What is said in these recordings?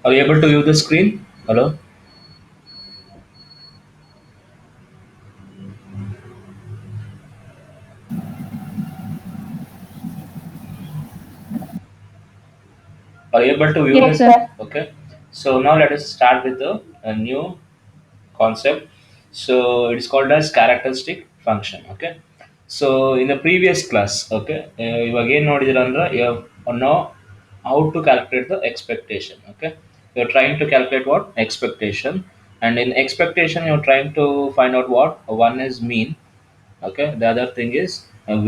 Are you able to view the screen? Hello? Are you able to view Yes, this? sir. Okay. So now let us start with a new concept. So it is called as characteristic function. Okay. So in the previous class, okay, ಇವಾಗ ಏನು ನೋಡಿದಿರ ಅಂದ್ರೆ you know how to calculate the expectation. Okay, you're trying to calculate what expectation, and in expectation you're trying to find out what one is mean. Okay, the other thing is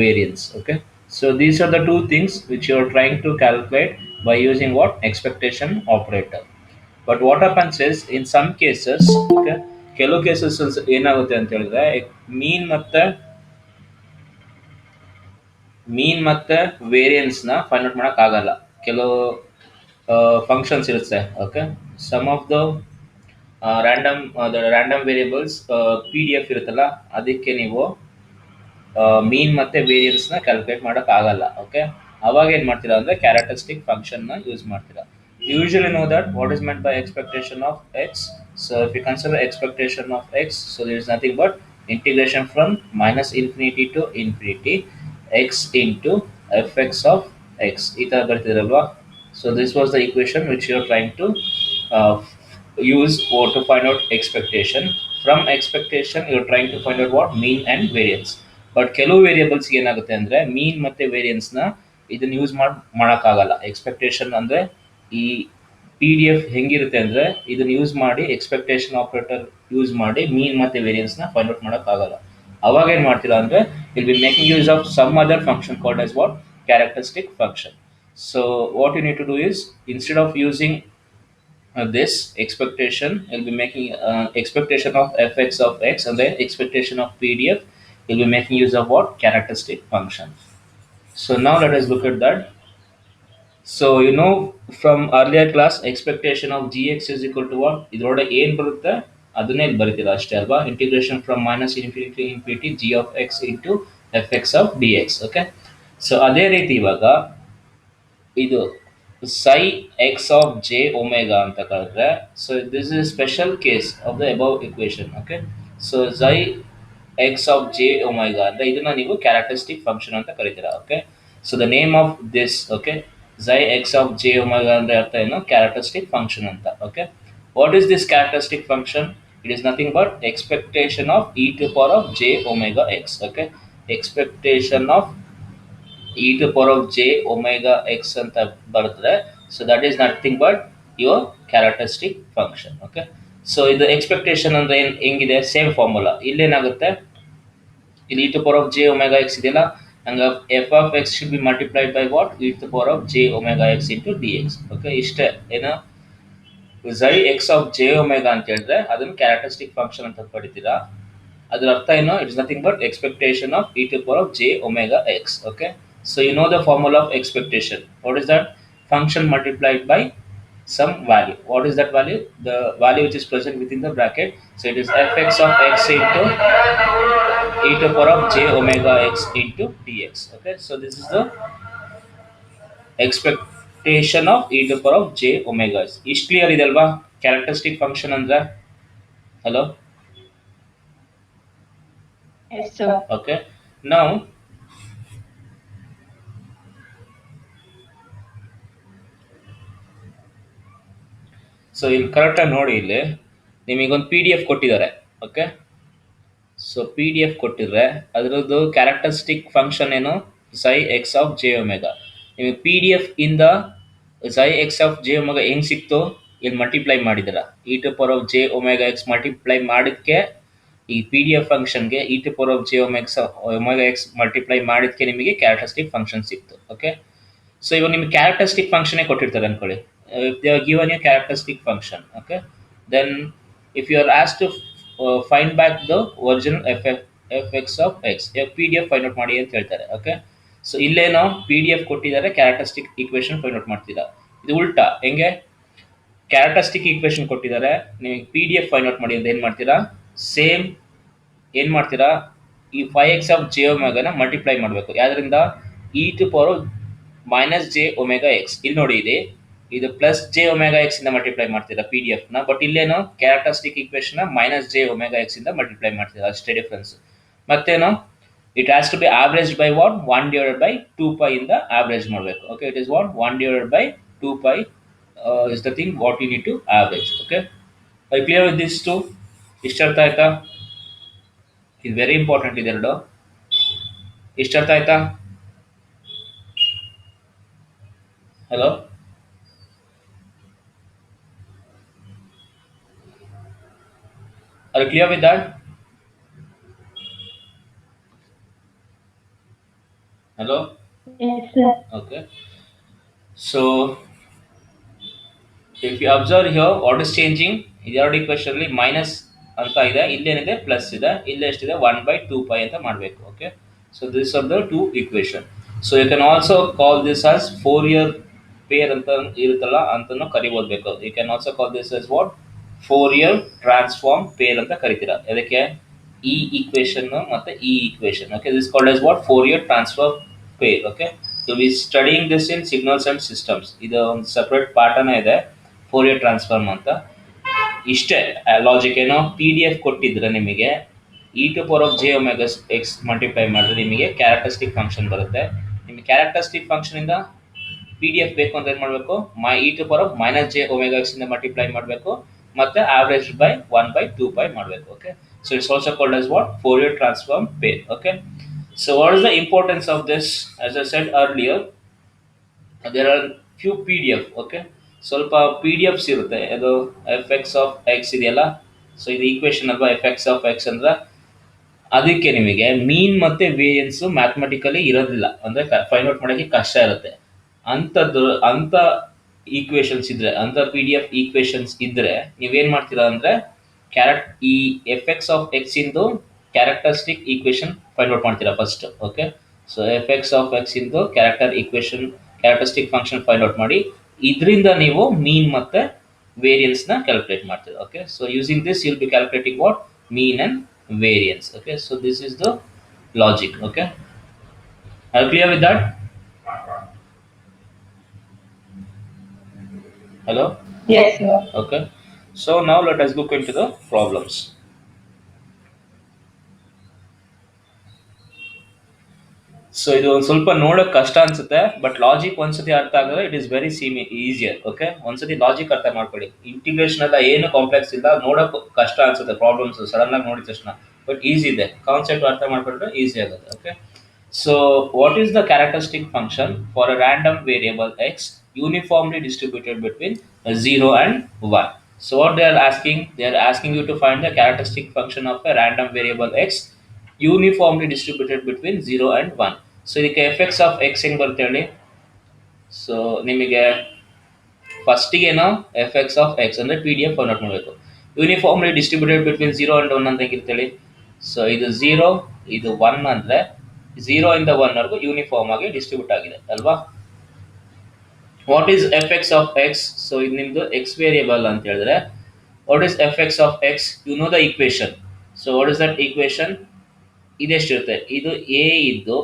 variance. Okay, so these are the two things which you're trying to calculate by using what expectation operator. But what happens is in some cases, okay, ಕೆಲವು cases ಏನಾಗುತ್ತೆ ಅಂತ ಹೇಳಿದ್ರೆ ಮೀನ್ ಮತ್ತೆ variance ನ find out ಮಾಡಕ್ ಆಗಲ್ಲ. ಕೆಲವು functions ಇರುತ್ತೆ. Okay, some of the random variables p D f ಇರುತ್ತಲ್ಲ, ಅದಕ್ಕೆ ನೀವು ಮೀನ್ ಮತ್ತೆ ವೇರಿಯನ್ಸ್ ನ ಕ್ಯಾಲ್ಕುಲೇಟ್ ಮಾಡಕ್ ಆಗಲ್ಲ. ಓಕೆ, ಅವಾಗ ಏನ್ ಮಾಡ್ತೀರಾ ಅಂದ್ರೆ ಕ್ಯಾರೆಕ್ಟರಿಸ್ಟಿಕ್ ಫಂಕ್ಷನ್ ನ ಯೂಸ್ ಮಾಡ್ತೀರಾ. Usually know that what is meant by expectation of x. So if you consider expectation of x, so there is nothing but integration from minus infinity to infinity x into fx of x. ಈ ತರ ಬರ್ತಿರಲ್ವಾ? So this was the equation which you are trying to uh, use or to find out expectation. From expectation you are trying to find out what mean and variance. But ಕೆಲವು variables ಏನಾಗುತ್ತೆ ಅಂದ್ರೆ ಮೀನ್ ಮತ್ತೆ variance ನ ಇದನ್ನ use ಮಾಡಕ್ಕಾಗಲ್ಲ. Expectation ಅಂದ್ರೆ ಈ P D F ಹೆಂಗಿರುತ್ತೆ ಅಂದ್ರೆ ಇದನ್ನ ಯೂಸ್ ಮಾಡಿ ಎಕ್ಸ್ಪೆಕ್ಟೇಷನ್ ಆಪರೇಟರ್ ಯೂಸ್ ಮಾಡಿ ಮೀನ್ ಮತ್ತೆ ವೇರಿಯನ್ಸ್ ನ ಫೈಂಡ್ ಔಟ್ ಮಾಡಕ್ಕಾಗಲ್ಲ. ಅವಾಗ ಏನ್ ಮಾಡ್ತೀರಾ ಅಂದ್ರೆ will be making use of some other function called as what characteristic function. So what you need to do is instead of using this expectation, you'll be making expectation of fx of x and then expectation of pdf. You'll be making use of what characteristic function. So now let us look at that. So you know from earlier class expectation of gx is equal to what? ಇದರೊಳಗೆ ಏನು ಬರುತ್ತೆ ಅದನ್ನೇ ಇಲ್ಲಿ ಬರೀತೀರಾ ಅಷ್ಟೇ ಅಲ್ವಾ? Integration from minus infinity infinity G of X into F X of D X. Okay, so ಅದೇ ರೀತಿ ಇವಾಗ ಇದು psi x of j omega ಅಂತ ಕರೆದ್ರೆ, so this is special case of the above equation. Okay, so psi x of j omega ಅಂದ್ರೆ ಇದನ್ನ ನೀವು characteristic function ಅಂತ ಕರಿತೀರಾ. Okay, so the name of this, okay, psi x of j omega ಅಂದ್ರೆ ಅರ್ಥ ಏನು? ಕ್ಯಾರೆಕ್ಟರಿಸ್ಟಿಕ್ ಫಂಕ್ಷನ್ ಅಂತ. Okay, what is this characteristic function? It is nothing but expectation of E to power of j omega x. Okay, expectation of e to power of j omega x ಅಂತ ಬರ್ತದೆ. So that is nothing but your characteristic function. Okay, so ಇದು expectation ಅಂದ್ರೆ ಹೆಂಗಿದೆ? Same formula ಇಲ್ಲೇನಾಗುತ್ತೆ, ಇಲ್ಲಿ e to power of j omega x ಇದೆಯಲ್ಲ, ಹಂಗ f of x should be multiplied by what? e to power of j omega x into dx. Okay, ಇಷ್ಟೇ. ಏನು xi x of j omega ಅಂತ ಹೇಳಿದ್ರೆ ಅದನ್ನು characteristic function ಅಂತ ಪಡಿತೀರಾ. ಅದರ ಅರ್ಥ ಏನು? It's nothing but expectation of E to power of J omega x. Okay, so you know the formula of expectation. What is that? Function multiplied by some value. What is that value? The value which is present within the bracket. So it is fx of x into e to power of j omega x into dx. Okay, so this is the expectation of e to power of j omega. ಇಷ್ಟು clear ಇದೆ ಅಲ್ವಾ characteristic function ಅಂದ್ರೆ? Hello? Yes, sir. Okay, now so ಇಲ್ಲಿ ಕರೆಕ್ಟಾಗಿ ನೋಡಿ, ಇಲ್ಲಿ ನಿಮಗೊಂದು P D F ಕೊಟ್ಟಿದ್ದಾರೆ. Okay, so P D F ಕೊಟ್ಟಿದ್ರೆ ಅದರದ್ದು ಕ್ಯಾರೆಕ್ಟರಿಸ್ಟಿಕ್ ಫಂಕ್ಷನ್ ಏನು? ಸೈ ಎಕ್ಸ್ ಆಫ್ ಜೆ ಒಮೆಗಾ. ನಿಮಗೆ ಪಿ ಡಿ ಎಫ್ ಇಂದ ಸೈ ಎಕ್ಸ್ ಆಫ್ ಜೆ ಒಮೆಗಾ ಹೆಂಗೆ ಸಿಕ್ತು? ಇಲ್ಲಿ ಮಲ್ಟಿಪ್ಲೈ ಮಾಡಿದ್ದೀರಾ, E to power of J omega X multiply ಮಾಡಿದ್ಕೆ ಈ ಪಿ ಡಿ ಎಫ್ ಫಂಕ್ಷನ್ಗೆ E to power of J omega X multiply ಮಾಡಿದ್ಕೆ ನಿಮಗೆ ಕ್ಯಾರೆಕ್ಟರಿಸ್ಟಿಕ್ ಫಂಕ್ಷನ್ ಸಿಕ್ತು. ಓಕೆ, ಸೊ ಇವಾಗ ನಿಮಗೆ ಕ್ಯಾರೆಕ್ಟರಿಸ್ಟಿಕ್ ಫಂಕ್ಷನೇ ಕೊಟ್ಟಿರ್ತಾರೆ ಅನ್ಕೊಳ್ಳಿ. If they are given a characteristic function, okay, then if you are asked to find back the original fx of x, P D F find out ಮಾಡಿ ಅಂತ ಹೇಳ್ತಾರೆ. Okay, so ಇಲ್ಲೇನೋ P D F ಕೊಟ್ಟಿದ್ದಾರೆ, characteristic equation find out ಮಾಡ್ತೀರಾ. ಇದು ಉಲ್ಟಾ ಹೆಂಗೆ, characteristic equation ಕೊಟ್ಟಿದ್ದಾರೆ, ನಿಮಗೆ P D F find out ಮಾಡಿ ಅಂತ ಏನು ಮಾಡ್ತೀರಾ, ಸೇಮ್ ಏನು ಮಾಡ್ತೀರಾ, ಈ 5x ಆಫ್ ಜೆ ಒಮೆಗಾನ ಮಲ್ಟಿಪ್ಲೈ ಮಾಡಬೇಕು. ಯಾವ್ದ್ರಿಂದ, E to power minus J omega X. ಇಲ್ಲಿ ನೋಡಿ ಇದೆ, ಇದು ಪ್ಲಸ್ ಜೆ ಒಮೆಗಾ ಎಕ್ಸ್ ಇಂದ ಮಲ್ಟಿಪ್ಲೈ ಮಾಡ್ತೀರಾ ಪಿ ಡಿ ಎಫ್ ನ, ಬಟ್ ಇಲ್ಲೇನೋ characteristic equation minus J omega X ಇಂದ ಮಲ್ಟಿಪ್ಲೈ ಮಾಡ್ತೀರಾ, ಅಷ್ಟೇ ಡಿಫ್ರೆನ್ಸ್. ಮತ್ತೇನೋ it has to be average by what, 1 divided by 2π ಇಂದ ಆವರೇಜ್ ಮಾಡಬೇಕು. Okay, it is what 1 divided by 2π is the thing what you need to average. Okay, I clear with this too? ಇಷ್ಟ ಅರ್ಥ ಆಯ್ತಾ? ಇದು very important ಇದೆರಡು. ಇಷ್ಟ ಅರ್ಥ ಆಯ್ತಾ? Hello, are you clear with that? Hello? Yes, sir. Okay, so if you observe here, what is changing, ಇದೆರಡು equation ಅಲ್ಲಿ ಮೈನಸ್ ಅಂತ ಇದೆ, ಇಲ್ಲೇನಿದೆ ಪ್ಲಸ್ ಇದೆ, ಇಲ್ಲೇ ಎಷ್ಟಿದೆ 1/2π ಅಂತ ಮಾಡಬೇಕು. Okay, so this are the two equation. So you can also call this as Fourier pair ಅಂತ ಇರುತ್ತಲ್ಲ ಅಂತನೂ ಕರಿಬೋದ್ಬೇಕು. You can also call this as what, Fourier transform pair ಅಂತ ಕರಿತೀರಾ. ಅದಕ್ಕೆ ಈ ಈಕ್ವೇಶನ್ ಮತ್ತೆ ಈ equation. Okay, this called as what, Fourier transform pair. Okay, so we studying this in signals and systems. ಇದು ಒಂದು ಸಪ್ರೇಟ್ ಪಾಠನೇ ಇದೆ, ಫೋರಿಯರ್ ಟ್ರಾನ್ಸ್ಫಾರ್ಮ್ ಅಂತ. ಇಷ್ಟೇ ಲಾಜಿಕ್. ಏನೋ ಪಿ ಡಿ ಎಫ್ ಕೊಟ್ಟಿದ್ರೆ ನಿಮಗೆ E to power of J omegas X multiply ಮಾಡಿದ್ರೆ ನಿಮಗೆ ಕ್ಯಾರೆಕ್ಟರಿಸ್ಟಿಕ್ ಫಂಕ್ಷನ್ ಬರುತ್ತೆ. ನಿಮಗೆ ಕ್ಯಾರೆಕ್ಟರಿಸ್ಟಿಕ್ ಫಂಕ್ಷನ್ ಇಂದ ಪಿ ಡಿ ಎಫ್ ಬೇಕು ಅಂತ ಏನು ಮಾಡಬೇಕು, E to power of minus J omega X ಇಂದ ಮಲ್ಟಿಪ್ಲೈ ಮಾಡಬೇಕು, ಮತ್ತೆ ಆವರೇಜ್ ಬೈ 1/2π ಮಾಡಬೇಕು. Okay, so it's also called as what, Fourier transform pair. Okay, so what is the importance of this? As I said earlier, there are few P D F. Okay, ಸ್ವಲ್ಪ P D ಎಫ್ಸ್ ಇರುತ್ತೆ. ಅದು F X of X ಇದೆಯಲ್ಲ, so ಇದು equation ಅಲ್ವಾ, F X of X ಅಂದ್ರೆ ಅದಕ್ಕೆ ನಿಮಗೆ ಮೀನ್ ಮತ್ತೆ ವೇರಿಯನ್ಸು ಮ್ಯಾಥಮೆಟಿಕಲಿ ಇರೋದಿಲ್ಲ, ಅಂದರೆ ಫೈಂಡ್ ಔಟ್ ಮಾಡೋಕ್ಕೆ ಕಷ್ಟ ಇರುತ್ತೆ. ಅಂಥ ಈಕ್ವೇಶನ್ಸ್ ಇದ್ದರೆ, ಅಂಥ ಪಿ ಡಿ ಎಫ್ ಈಕ್ವೇಶನ್ಸ್ ಇದ್ದರೆ ನೀವೇನು ಮಾಡ್ತೀರಾ ಅಂದರೆ, ಈ ಎಫ್ ಎಕ್ಸ್ ಆಫ್ ಎಕ್ಸ್ ಇಂದು ಕ್ಯಾರೆಕ್ಟರಿಸ್ಟಿಕ್ ಈಕ್ವೇಶನ್ ಫೈಂಡ್ ಔಟ್ ಮಾಡ್ತೀರಾ first. Okay, so F X of X ಇಂದು ಕ್ಯಾರೆಕ್ಟರಿಸ್ಟಿಕ್ ಫಂಕ್ಷನ್ ಫೈಂಡ್ ಔಟ್ ಮಾಡಿ, ಇದರಿಂದ ನೀವು ಮೀನ್ ಮತ್ತೆ ವೇರಿಯನ್ಸ್ ನ ಕ್ಯಾಲ್ಕುಲೇಟ್ ಮಾಡ್ತೀರಾ. Okay, so using this you will be calculating what, mean and variance. Okay, so this is the logic. Okay, are you clear with that? Hello? Yes, sir. Okay, so now let us look into the problems. So ಇದು ಒಂದು ಸ್ವಲ್ಪ ನೋಡೋಕೆ ಕಷ್ಟ ಅನ್ಸುತ್ತೆ, but logic ಒಂದ್ಸತಿ ಅರ್ಥ ಆಗಿದ್ರೆ it is very easier. Okay, ಒಂದ್ಸತಿ ಲಾಜಿಕ್ ಅರ್ಥ ಮಾಡ್ಕೊಳ್ಳಿ. ಇಂಟಿಗ್ರೇಷನ್ ಎಲ್ಲ ಏನು ಕಾಂಪ್ಲೆಕ್ಸ್ ಇಲ್ಲ, ನೋಡೋಕೆ ಕಷ್ಟ ಅನ್ಸುತ್ತೆ ಪ್ರಾಬ್ಲಮ್ಸ್ ಸಡನ್ ಆಗಿ ನೋಡಿದ ತಕ್ಷಣ, ಬಟ್ ಈಸಿ ಇದೆ. ಕಾನ್ಸೆಪ್ಟ್ ಅರ್ಥ ಮಾಡ್ಕೊಂಡ್ರೆ ಈಸಿ ಆಗುತ್ತೆ. Okay, so what is the characteristic function for a random variable X uniformly distributed between 0 and 1? So what they are asking you to find the characteristic function of a random variable x uniformly distributed between 0 and 1. So ಇದಕ್ಕೆ F X of X ಹೆಂಗೆ ಬರುತ್ತೆ ಹೇಳಿ. So ನಿಮಗೆ ಫಸ್ಟಿಗೇನೋ F X of X ಅಂದರೆ P D F find out ಮಾಡಬೇಕು. Uniformly distributed between 0 and 1 ಅಂತ ಹೇಗಿರ್ತೇಳಿ. So ಇದು 0, ಇದು 1 ಅಂದರೆ 0 ಇಂದ 1 ವರೆಗೂ ಯೂನಿಫಾರ್ಮ್ ಆಗಿ ಡಿಸ್ಟ್ರಿಬ್ಯೂಟ್ ಆಗಿದೆ ಅಲ್ವಾ. What is F X of X? So ಇದು ನಿಮ್ಮದು ಎಕ್ಸ್ ವೇರಿಯಬಲ್ ಅಂತ ಹೇಳಿದ್ರೆ, what is F X of X? You know the equation. So what is that equation? ಇದೆಷ್ಟಿರುತ್ತೆ, ಇದು ಎ ಇದ್ದು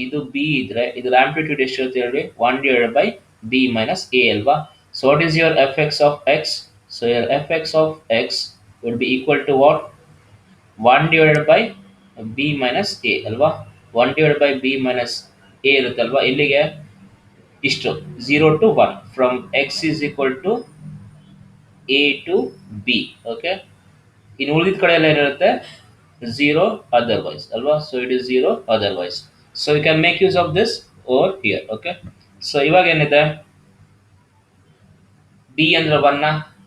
ಇದು ಬಿ ಇದ್ರೆ ಇದರ ಆಂಪ್ಲಿಟ್ಯೂಡ್ ಎಷ್ಟಿರುತ್ತೆ ಹೇಳಿ, 1 divided by B minus A ಅಲ್ವಾ. So what is your F X of X? So your F X of X would be equal to what, 1 divided by B minus A ಅಲ್ವಾ. 1 divided by B minus A ಇರುತ್ತಲ್ವಾ. ಇಲ್ಲಿಗೆ ಇಷ್ಟು 0 to 1 from X is equal to A to B. Okay, ಇನ್ನು ಉಳಿದಿದ ಕಡೆ ಎಲ್ಲ ಏನಿರುತ್ತೆ, 0 otherwise alwa. So it is 0 otherwise. So you can make use of this over here. Okay, so ಇವಾಗ ಏನಿದೆ, b ಅಂದ್ರೆ 1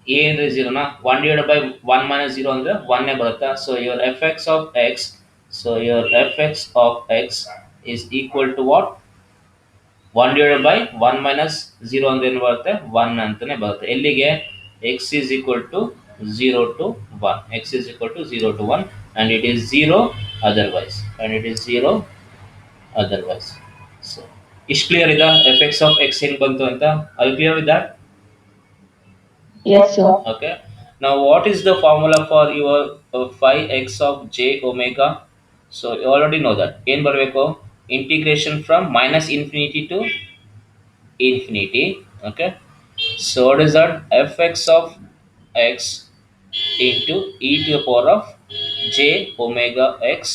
ಎ ಅಂದರೆ ಝೀರೋನಾ, one divide by one minus zero ಅಂದರೆ ಒನ್ನೇ ಬರುತ್ತಾ. So your F X of X, so your F X of X is equal to what, one divide by one minus zero ಅಂದ್ರೆ ಏನು ಬರುತ್ತೆ, ಒನ್ ಅಂತಾನೆ ಬರುತ್ತೆ. ಎಲ್ಲಿಗೆ, X is equal to zero to one, X is equal to zero to one and it is zero otherwise, and it is zero otherwise. So ಇಷ್ಟು clear ಇದೆ F X of X ಹೆಂಗೆ ಬಂತು ಅಂತ. I clear with that. Yes, sir. Okay. Now, what is the formula for your phi x of j omega? So you already know that. In barbeco, integration from minus infinity to infinity. Okay. So what is that? Fx of x into e to the power of j omega x,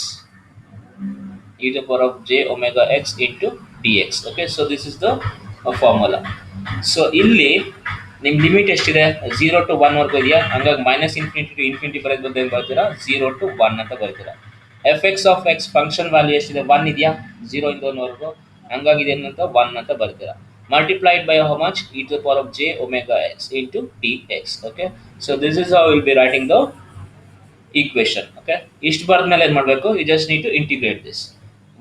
e to the power of j omega x into dx. Okay. So this is the formula. So ಇಲ್ಲಿ ನಿಮ್ಮ limit ಎಷ್ಟಿದೆ, zero to one ವರ್ಗು ಇದೆಯಾ, ಹಂಗಾಗಿ minus infinity to infinity ಬರೋದು ಬಂದು ಏನು ಬರ್ತೀರಾ, ಝೀರೋ ಟು ಒನ್ ಅಂತ ಬರ್ತೀರಾ. F X of X function value ಎಷ್ಟಿದೆ, ಒನ್ ಇದೆಯಾ, ಝೀರೋ ಇಂದ ಒನ್ವರೆಗೂ, ಹಂಗಾಗಿ ಇದೇನಂತ ಒನ್ ಅಂತ ಬರ್ತೀರಾ. Multiplied by how much, E to the power of J omega X into D X. Okay, so this is how will be writing the equation. Okay, ಇಷ್ಟು ಬರೆದ್ಮೇಲೆ ಏನು ಮಾಡಬೇಕು, you just need to integrate this.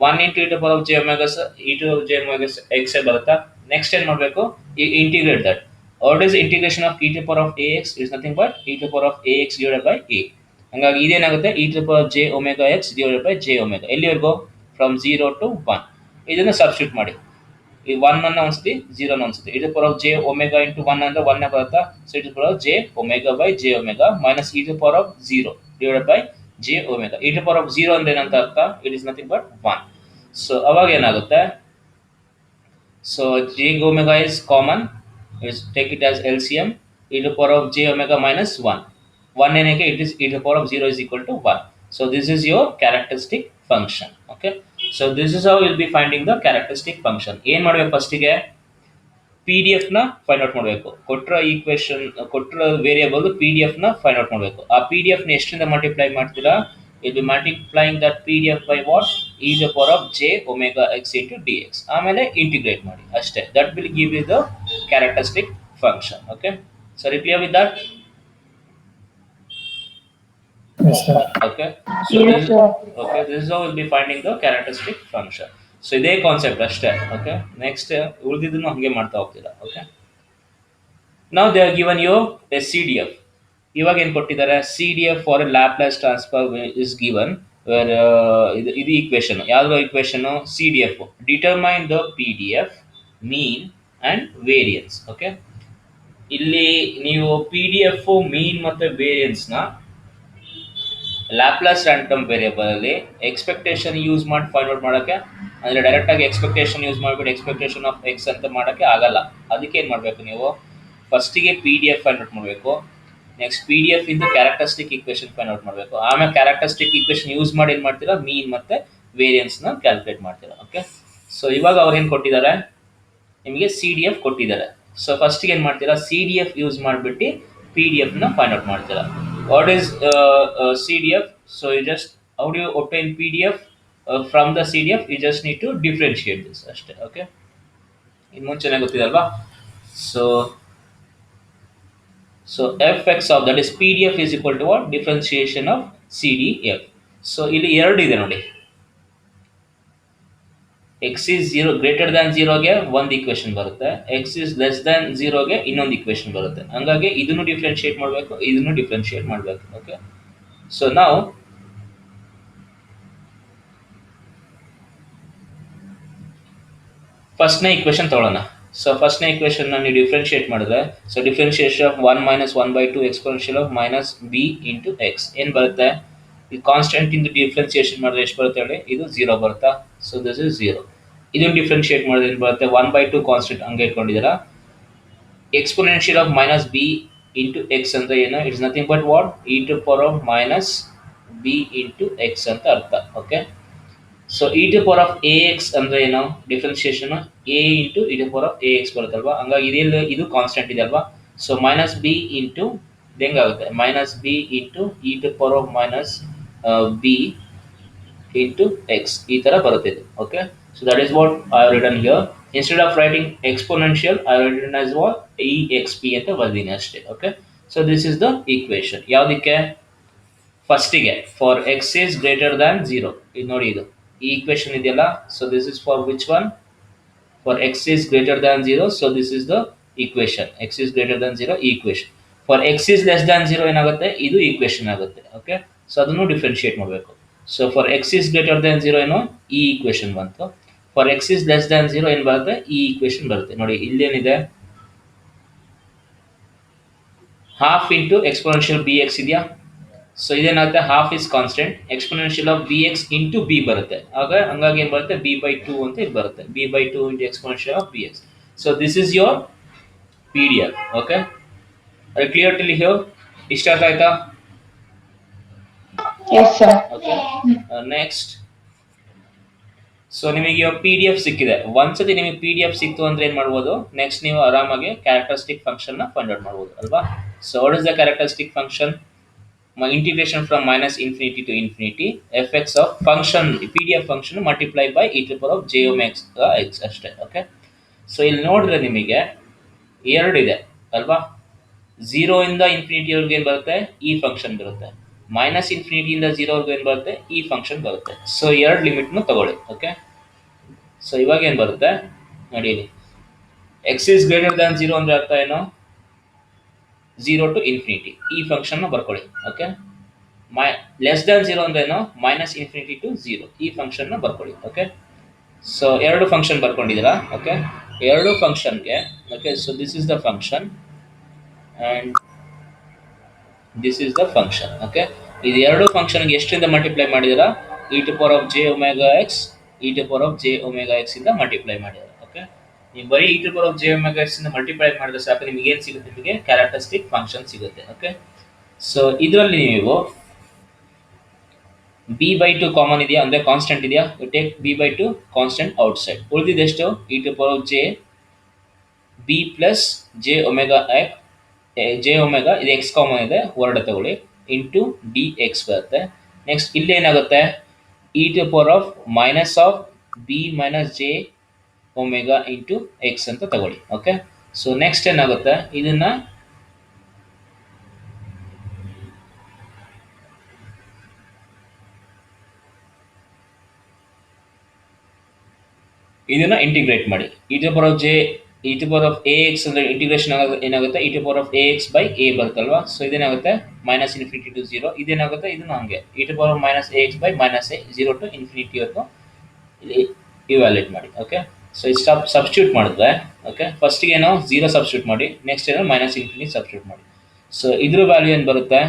One into E to power of J omegas, E to J omegas ಎಕ್ಸೇ ಬರುತ್ತಾ. Next ಏನು ಮಾಡಬೇಕು, ಈ integrate that. What is integration of E to power of A X is nothing but E to power of A X divided by A. ಹಂಗಾಗಿ ಇದೇನಾಗುತ್ತೆ, E to power J omega X divided by J omega, ಎಲ್ಲಿವರೆಗೂ, from zero to one. ಇದನ್ನು substitute ಮಾಡಿ, ಈ one ಅನ್ನ ಒಂದ್ಸತಿ, ಜೀರೋನ ಒಂದ್ಸತಿ. E to power of J omega into one ಅಂದ್ರೆ ಒನ್ನೇ ಬರುತ್ತಾ. So E to power of J omega by J omega minus E to power of zero divided by J omega. E to power of zero ಅಂದ್ರೆ ಏನಂತ ಅರ್ಥ, it is nothing but one. So ಅವಾಗ ಏನಾಗುತ್ತೆ, so J omega is common, take it as L C M, E to power of J omega minus one. One ಏನಕ್ಕೆ, it is E to power of zero is equal to one. So this is your characteristic function. Okay, so this is how will be finding the characteristic function. ಏನು ಮಾಡಬೇಕು, ಫಸ್ಟಿಗೆ P D ಎಫ್ನ find out ಮಾಡಬೇಕು. ಕೊಟ್ಟರ equation, ಕೊಟ್ಟರ variable P D ಎಫ್ನ find out ಮಾಡಬೇಕು. ಆ ಪಿ ಡಿ ಎಫ್ನ ಎಷ್ಟರಿಂದ ಮಲ್ಟಿಪ್ಲೈ ಮಾಡ್ತೀರಾ, we'll be multiplying that P D F by what, e the power of J omega X into D x. ಆಮೇಲೆ ಇಂಟಿಗ್ರೇಟ್ ಮಾಡಿ ಅಷ್ಟೇ. That will give you the characteristic function. Okay, ಸರಿ, clear with that. Yes, sir. Okay, so Yes, this, sir. okay, this is how we'll be finding the characteristic function. So ಇದೇ concept ಅಷ್ಟೇ. Okay, next ಉಳಿದಿದ್ದನ್ನು ಹಾಗೆ ಮಾಡ್ತಾ ಹೋಗ್ತೀರಾ. Okay, ನಾವು they are given you a c D f. ಇವಾಗ ಏನು ಕೊಟ್ಟಿದ್ದಾರೆ, c D f for a Laplace transfer is given. ಇದು ಈಕ್ವೇಶನ್, ಯಾವುದೋ equation c D f. Determine the p D f, mean and variance. Okay, ಇಲ್ಲಿ ನೀವು p D f mean ಮತ್ತು ವೇರಿಯನ್ಸ್ನ Laplace random variable ಅಲ್ಲಿ ಎಕ್ಸ್ಪೆಕ್ಟೇಷನ್ ಯೂಸ್ ಮಾಡಿ find out ಮಾಡೋಕ್ಕೆ, ಅಂದರೆ ಡೈರೆಕ್ಟಾಗಿ ಎಕ್ಸ್ಪೆಕ್ಟೇಷನ್ ಯೂಸ್ ಮಾಡಿಬಿಟ್ಟು ಎಕ್ಸ್ಪೆಕ್ಟೇಷನ್ ಆಫ್ ಎಕ್ಸ್ ಅಂತ ಮಾಡೋಕ್ಕೆ ಆಗಲ್ಲ. ಅದಕ್ಕೆ ಏನು ಮಾಡಬೇಕು, ನೀವು ಫಸ್ಟಿಗೆ P D F find out ಮಾಡಬೇಕು. ನೆಕ್ಸ್ಟ್ ಪಿ ಡಿ ಎಫ್ ಇಂದ ಕ್ಯಾರೆಕ್ಟರಿಸ್ಟಿಕ್ ಈಕ್ವೇಷನ್ ಫೈಂಡ್ ಔಟ್ ಮಾಡಬೇಕು. ಆಮೇಲೆ ಕ್ಯಾರೆಕ್ಟರಿಸ್ಟಿಕ್ ಈಕ್ವೇಷನ್ ಯೂಸ್ ಮಾಡಿ ಏನು ಮಾಡ್ತೀರಾ, ಮೀನ್ ಮತ್ತು ವೇರಿಯನ್ಸ್ನ ಕ್ಯಾಲ್ಕುಲೇಟ್ ಮಾಡ್ತೀರಾ. ಓಕೆ, ಸೊ ಇವಾಗ ಅವ್ರು ಏನು ಕೊಟ್ಟಿದ್ದಾರೆ, ನಿಮಗೆ ಸಿ ಡಿ ಎಫ್ ಕೊಟ್ಟಿದ್ದಾರೆ. ಸೊ ಫಸ್ಟಿಗೆ ಏನು ಮಾಡ್ತೀರಾ, ಸಿ ಡಿ ಎಫ್ ಯೂಸ್ ಮಾಡಿಬಿಟ್ಟು ಪಿ ಡಿ ಎಫ್ನ ಫೈಂಡ್ ಔಟ್ ಮಾಡ್ತೀರಾ. What is C D F? So you just, how do you obtain P D F from the C D F? You just need to differentiate this ಅಷ್ಟೇ. Okay, ಇನ್ನು ಮುಂಚೆನೇ ಗೊತ್ತಿದಲ್ವಾ. So so F X of that is P D F is equal to what, differentiation of C D F. So ಇಲ್ಲಿ ಎರಡು ಇದೆ ನೋಡಿ, x is zero greater than ಝೀರೋಗೆ ಒಂದು ಈಕ್ವೇಶನ್ ಬರುತ್ತೆ, ಎಕ್ಸ್ ಈಸ್ ಲೆಸ್ ದ್ಯಾನ್ ಝೀರೋಗೆ ಇನ್ನೊಂದು ಈಕ್ವೇಶನ್ ಬರುತ್ತೆ. ಹಂಗಾಗಿ ಇದನ್ನು ಡಿಫ್ರೆನ್ಶಿಯೇಟ್ ಮಾಡಬೇಕು, ಇದನ್ನು ಡಿಫ್ರೆನ್ಶಿಯೇಟ್ ಮಾಡಬೇಕು. ಓಕೆ, ಸೊ ನಾವು ಫಸ್ಟ್ನೇ ಈಕ್ವೇಶನ್ ತೊಗೊಳ್ಳೋಣ. ಸೊ ಫಸ್ಟ್ನೇ ಈಕ್ವೇಶನ್ನ ನೀವು ಡಿಫ್ರೆನ್ಶಿಯೇಟ್ ಮಾಡಿದ್ರೆ, so differentiation of one minus one by to exponential of minus b into X ಏನು ಬರುತ್ತೆ, ಈ ಕಾನ್ಸ್ಟೆಂಟ್ ಇಂದು ಡಿಫ್ರೆನ್ಸಿಯೇಷನ್ ಮಾಡಿದ್ರೆ ಎಷ್ಟು ಬರುತ್ತೆ ಹೇಳಿ, ಇದು ಝೀರೋ ಬರುತ್ತಾ. So this is zero. ಇದನ್ನು ಡಿಫ್ರೆನ್ಶಿಯೇಟ್ ಮಾಡಿದ್ರೆ ಏನು ಬರುತ್ತೆ, ಒನ್ ಬೈ ಟು ಕಾನ್ಸ್ಟೆಂಟ್ ಹಂಗೆ ಇಟ್ಕೊಂಡಿದ್ದೀರಾ. Exponential of minus b into x ಅಂದರೆ ಏನು, it's nothing but what, E to power of minus b into x ಅಂತ ಅರ್ಥ. Okay, so E to power of A x ಅಂದರೆ ಏನು, differentiation a into E to power of A x ಬರುತ್ತಲ್ವಾ. ಹಂಗಾಗಿ ಇದೆಲ್ಲ ಇದು ಕಾನ್ಸ್ಟೆಂಟ್ ಇದೆ ಅಲ್ವಾ. ಸೊ ಮೈನಸ್ ಬಿ ಇಂಟು ಹೆಂಗಾಗುತ್ತೆ, minus b into E to power of minus b into x ಈ ಥರ ಬರುತ್ತೆ ಇದು. Okay, so that is what I have written here. Instead of writing exponential I have written as what, e x p ಅಂತ ಬರ್ತೀನಿ ಅಷ್ಟೇ. Okay, so this is the equation. ಯಾವುದಕ್ಕೆ? ಫಸ್ಟಿಗೆ for x is greater than zero. ಇದು ನೋಡಿ, ಇದು ಈ equation ಇದೆಯಲ್ಲ, so this is for which one? For x is greater than zero. So this is the equation. X is greater than zero, ಈ equation. For x is less than zero ಏನಾಗುತ್ತೆ? ಇದು equation ಆಗುತ್ತೆ. Okay, so ಅದನ್ನು differentiate ಮಾಡಬೇಕು. So for x is greater than zero ಏನೋ ಈ equation ಬಂತು. For x is less than zero ಏನು ಬರುತ್ತೆ? ಈ ಈಕ್ವೇಶನ್ ಬರುತ್ತೆ. ನೋಡಿ ಇಲ್ಲೇನಿದೆ, half into exponential b x ಇದೆಯಾ? ಸೊ ಇದೇನಾಗುತ್ತೆ? Half is constant, exponential of b x into B ಬರುತ್ತೆ. ಆಗ ಹಂಗಾಗಿ ಏನು ಬರುತ್ತೆ? ಬಿ ಬೈ ಟು ಅಂತ ಇದು ಬರುತ್ತೆ. B by two into exponential of b X. So this is your P D F. Okay, ಅದು ಕ್ಲಿಯರ್ ಟಿಲ್ ಹಿಯರ್? ಇಷ್ಟ ಅರ್ಥ ಆಯ್ತಾ? Yes, sir. Okay, next. So ನಿಮಗೆ ಪಿ ಡಿ ಎಫ್ ಸಿಕ್ಕಿದೆ. ಒಂದ್ಸತಿ ನಿಮಗೆ ಪಿ ಡಿ ಎಫ್ ಸಿಕ್ತು ಅಂದ್ರೆ ಏನು ಮಾಡ್ಬೋದು? ನೆಕ್ಸ್ಟ್ ನೀವು ಆರಾಮಾಗಿ ಕ್ಯಾರೆಕ್ಟರಿಸ್ಟಿಕ್ ಫಂಕ್ಷನ್ ನ ಫೈಂಡ್ ಔಟ್ ಮಾಡ್ಬೋದು ಅಲ್ವಾ? So what is the characteristic function? Integration from minus infinity to infinity, fx of function pdf function multiplied by e to the power of j omega x ಅಷ್ಟೇ. Okay, so ಇಲ್ಲಿ ನೋಡಿದ್ರೆ ನಿಮಗೆ ಎರಡು ಇದೆ ಅಲ್ವಾ? Zero ಇಂದ ಇನ್ಫಿನಿಟಿವರೆಗೆ ಏನು ಬರುತ್ತೆ? ಈ ಫಂಕ್ಷನ್ ಬರುತ್ತೆ. ಮೈನಸ್ ಇನ್ಫಿನಿಟಿಯಿಂದ ಝೀರೋವರೆಗೂ ಏನು ಬರುತ್ತೆ? ಈ ಫಂಕ್ಷನ್ ಬರುತ್ತೆ. ಸೊ ಎರಡು ಲಿಮಿಟ್ನು ತಗೊಳ್ಳಿ. ಓಕೆ, ಸೊ ಇವಾಗ ಏನು ಬರುತ್ತೆ ನೋಡಿ, x is greater than zero ಅಂದರೆ ಅರ್ಥ ಏನು? ಝೀರೋ ಟು ಇನ್ಫಿನಿಟಿ ಈ ಫಂಕ್ಷನ್ನ ಬರ್ಕೊಳ್ಳಿ. ಓಕೆ, ಲೆಸ್ ದ್ಯಾನ್ ಝೀರೋ ಅಂದ್ರೇನು? ಮೈನಸ್ ಇನ್ಫಿನಿಟಿ ಟು ಝೀರೋ ಈ ಫಂಕ್ಷನ್ನ ಬರ್ಕೊಳ್ಳಿ. ಓಕೆ, ಸೊ ಎರಡು ಫಂಕ್ಷನ್ ಬರ್ಕೊಂಡಿದ್ದೀರಾ? ಓಕೆ, ಎರಡು ಫಂಕ್ಷನ್ಗೆ. Okay, so this is the function and this is the function. Okay, ಇದು ಎರಡು ಫಂಕ್ಷನ್ಗೆ ಎಷ್ಟರಿಂದ ಮಲ್ಟಿಪ್ಲೈ ಮಾಡಿದ್ದೀರಾ? E to power of J omega x, e to power of J omega X ಇಂದ ಮಲ್ಟಿಪ್ಲೈ ಮಾಡಿದ್ದಾರೆ. ಓಕೆ, ನೀವು ಬರೀ e to power of J omega X ಇಂದ ಮಲ್ಟಿಪ್ಲೈ ಮಾಡಿದ್ರೆ ಸಾಕು, ನಿಮಗೆ ಏನು ಸಿಗುತ್ತೆ? ನಿಮಗೆ ಕ್ಯಾರೆಕ್ಟರಿಸ್ಟಿಕ್ ಫಂಕ್ಷನ್ ಸಿಗುತ್ತೆ. ಓಕೆ, ಸೊ ಇದರಲ್ಲಿ ನೀವು ಬಿ ಬೈ ಟು ಕಾಮನ್ ಇದೆಯಾ ಅಂದರೆ ಕಾನ್ಸ್ಟೆಂಟ್ ಇದೆಯಾ? You take b by two constant outside. ಉಳಿದಿದ್ದೆಷ್ಟು? E to power of j b plus J omega x, j omega ಇದು ಎಕ್ಸ್ ಕಾಮನ್ ಇದೆ, ಹೊರಡೆ ತಗೊಳ್ಳಿ, ಇಂಟು ಡಿ ಎಕ್ಸ್ ಬರುತ್ತೆ. ನೆಕ್ಸ್ಟ್ ಇಲ್ಲೇನಾಗುತ್ತೆ? E to power of minus of b minus J omega into x ಅಂತ ತಗೊಳ್ಳಿ. Okay, so next ಏನಾಗುತ್ತೆ? ಇದನ್ನ ಇಂಟಿಗ್ರೇಟ್ ಮಾಡಿ. E to power of j, e to power of A x ಅಂದರೆ integration ಏನಾಗುತ್ತೆ? E to power of A x by a ಬರುತ್ತಲ್ವಾ? So ಇದೇನಾಗುತ್ತೆ? Minus infinity to zero. ಇದೇನಾಗುತ್ತೆ? ಇದನ್ನು ಹಂಗೆ e to power of minus a x by minus a, zero to ಇನ್ಫಿನಿಟಿವರೆಗೂ ಇಲ್ಲಿ evaluate ಮಾಡಿ. ಓಕೆ, ಸೊ ಇದು ಸಬ್ಸ್ಟಿಟ್ಯೂಟ್ ಮಾಡಿದ್ರೆ, ಓಕೆ, ಫಸ್ಟಿಗೆ ಏನೋ ಝೀರೋ ಸಬ್ಸ್ಟಿಟ್ಯೂಟ್ ಮಾಡಿ, ನೆಕ್ಸ್ಟ್ ಏನೋ ಮೈನಸ್ ಇನ್ಫಿನಿಟಿ ಸಬ್ಸ್ಟಿಟ್ಯೂಟ್ ಮಾಡಿ. ಸೊ ಇದ್ರ ವ್ಯಾಲ್ಯೂ ಏನು ಬರುತ್ತೆ?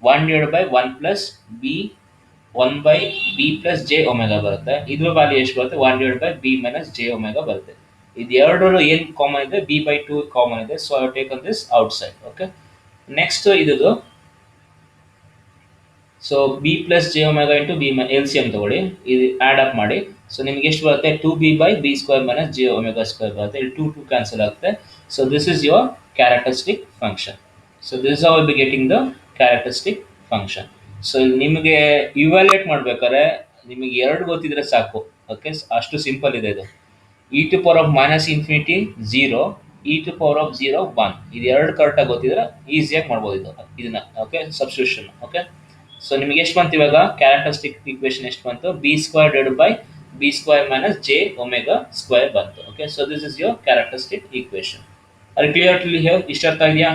1/1 plus b 1 by b plus J omega ಬರುತ್ತೆ. ಇದ್ರ ವ್ಯಾಲ್ಯೂ ಎಷ್ಟು ಬರುತ್ತೆ? 1/ಬಿ ಮೈನಸ್ ಜೆ ಒಮೆಗಾ ಬರುತ್ತೆ. ಇದು ಎರಡರಲ್ಲೂ ಏನು ಕಾಮನ್ ಇದೆ? ಬಿ ಬೈ ಟು ಕಾಮನ್ ಇದೆ. So I take on this outside. Okay, next ಇದು, so b plus J omega into b L C M ತಗೊಳ್ಳಿ, ಇದು ಆ್ಯಡ್ ಅಪ್ ಮಾಡಿ. ಸೊ ನಿಮ್ಗೆ ಎಷ್ಟು ಬರುತ್ತೆ? 2b by b square minus J omega square ಬರುತ್ತೆ. ಇಲ್ಲಿ 2 ಕ್ಯಾನ್ಸಲ್ ಆಗುತ್ತೆ. So this is your characteristic function. So this is how will be getting the characteristic function. So ನಿಮಗೆ ಇವ್ಯಾಲ್ಯೂಯೇಟ್ ಮಾಡ್ಬೇಕಾದ್ರೆ ನಿಮಗೆ ಎರಡು ಗೊತ್ತಿದ್ರೆ ಸಾಕು. ಓಕೆ, ಅಷ್ಟು ಸಿಂಪಲ್ ಇದೆ ಇದು. E to power of minus infinity zero, e to power of zero 1, ಇದು ಎರಡು ಕರೆಕ್ಟಾಗಿ ಗೊತ್ತಿದ್ರೆ ಈಸಿಯಾಗಿ ಮಾಡ್ಬೋದು ಇದನ್ನ. Okay, substitution. ಓಕೆ, ಸೊ ನಿಮಗೆ ಎಷ್ಟು ಬಂತು ಇವಾಗ? ಕ್ಯಾರೆಕ್ಟರಿಸ್ಟಿಕ್ ಈಕ್ವೇಶನ್ ಎಷ್ಟು ಬಂತು? B square divided by b square minus J omega square ಬಂತು. Okay, so this is your characteristic equation. ಅದು ಕ್ಲಿಯರ್ ಟಿಲ್ ಹಿಯರ್? ಇಷ್ಟ ಅರ್ಥ ಇದೆಯಾ?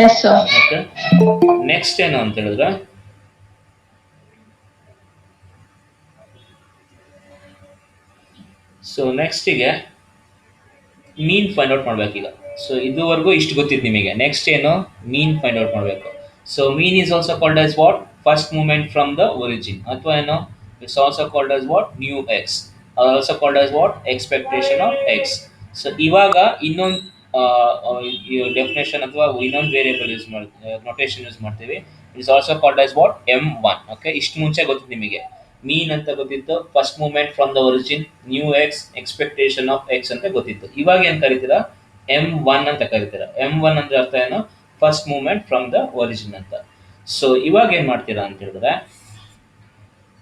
Yes, sir. ಓಕೆ, ನೆಕ್ಸ್ಟ್ ಏನು ಅಂತ ಹೇಳಿದ್ರೆ, ಸೊ ನೆಕ್ಸ್ಟಿಗೆ ಮೀನ್ ಫೈಂಡ್ ಔಟ್ ಮಾಡಬೇಕೀಗ. ಸೊ ಇದುವರೆಗೂ ಇಷ್ಟು ಗೊತ್ತಿತ್ತು ನಿಮಗೆ. ನೆಕ್ಸ್ಟ್ ಏನು? ಮೀನ್ ಫೈಂಡ್ ಔಟ್ ಮಾಡಬೇಕು. So mean is also called as what? First movement from the origin. ಅಥವಾ ಏನು? It's also called as what? New X. Also called as what? Expectation of X. So ಇವಾಗ ಇನ್ನೊಂದು ಡೆಫಿನೇಷನ್ ಅಥವಾ ಇನ್ನೊಂದು variable use ಮಾಡ್ತೀವಿ, notation use ಮಾಡ್ತೀವಿ. It's also called as what? M1. Okay, ಇಷ್ಟು ಮುಂಚೆ ಗೊತ್ತಿತ್ತು ನಿಮಗೆ. ಮೀನ್ ಅಂತ ಗೊತ್ತಿತ್ತು, first movement from the origin, new X, expectation of X ಅಂತ ಗೊತ್ತಿತ್ತು. ಇವಾಗ ಏನು ಕರಿತೀರಾ? M1 ಅಂತ ಕರಿತೀರಾ. M1 ಅಂದ್ರೆ ಅರ್ಥ ಏನು? First movement from the origin ಅಂತ. ಸೊ ಇವಾಗ ಏನು ಮಾಡ್ತೀರಾ ಅಂತ ಹೇಳಿದ್ರೆ,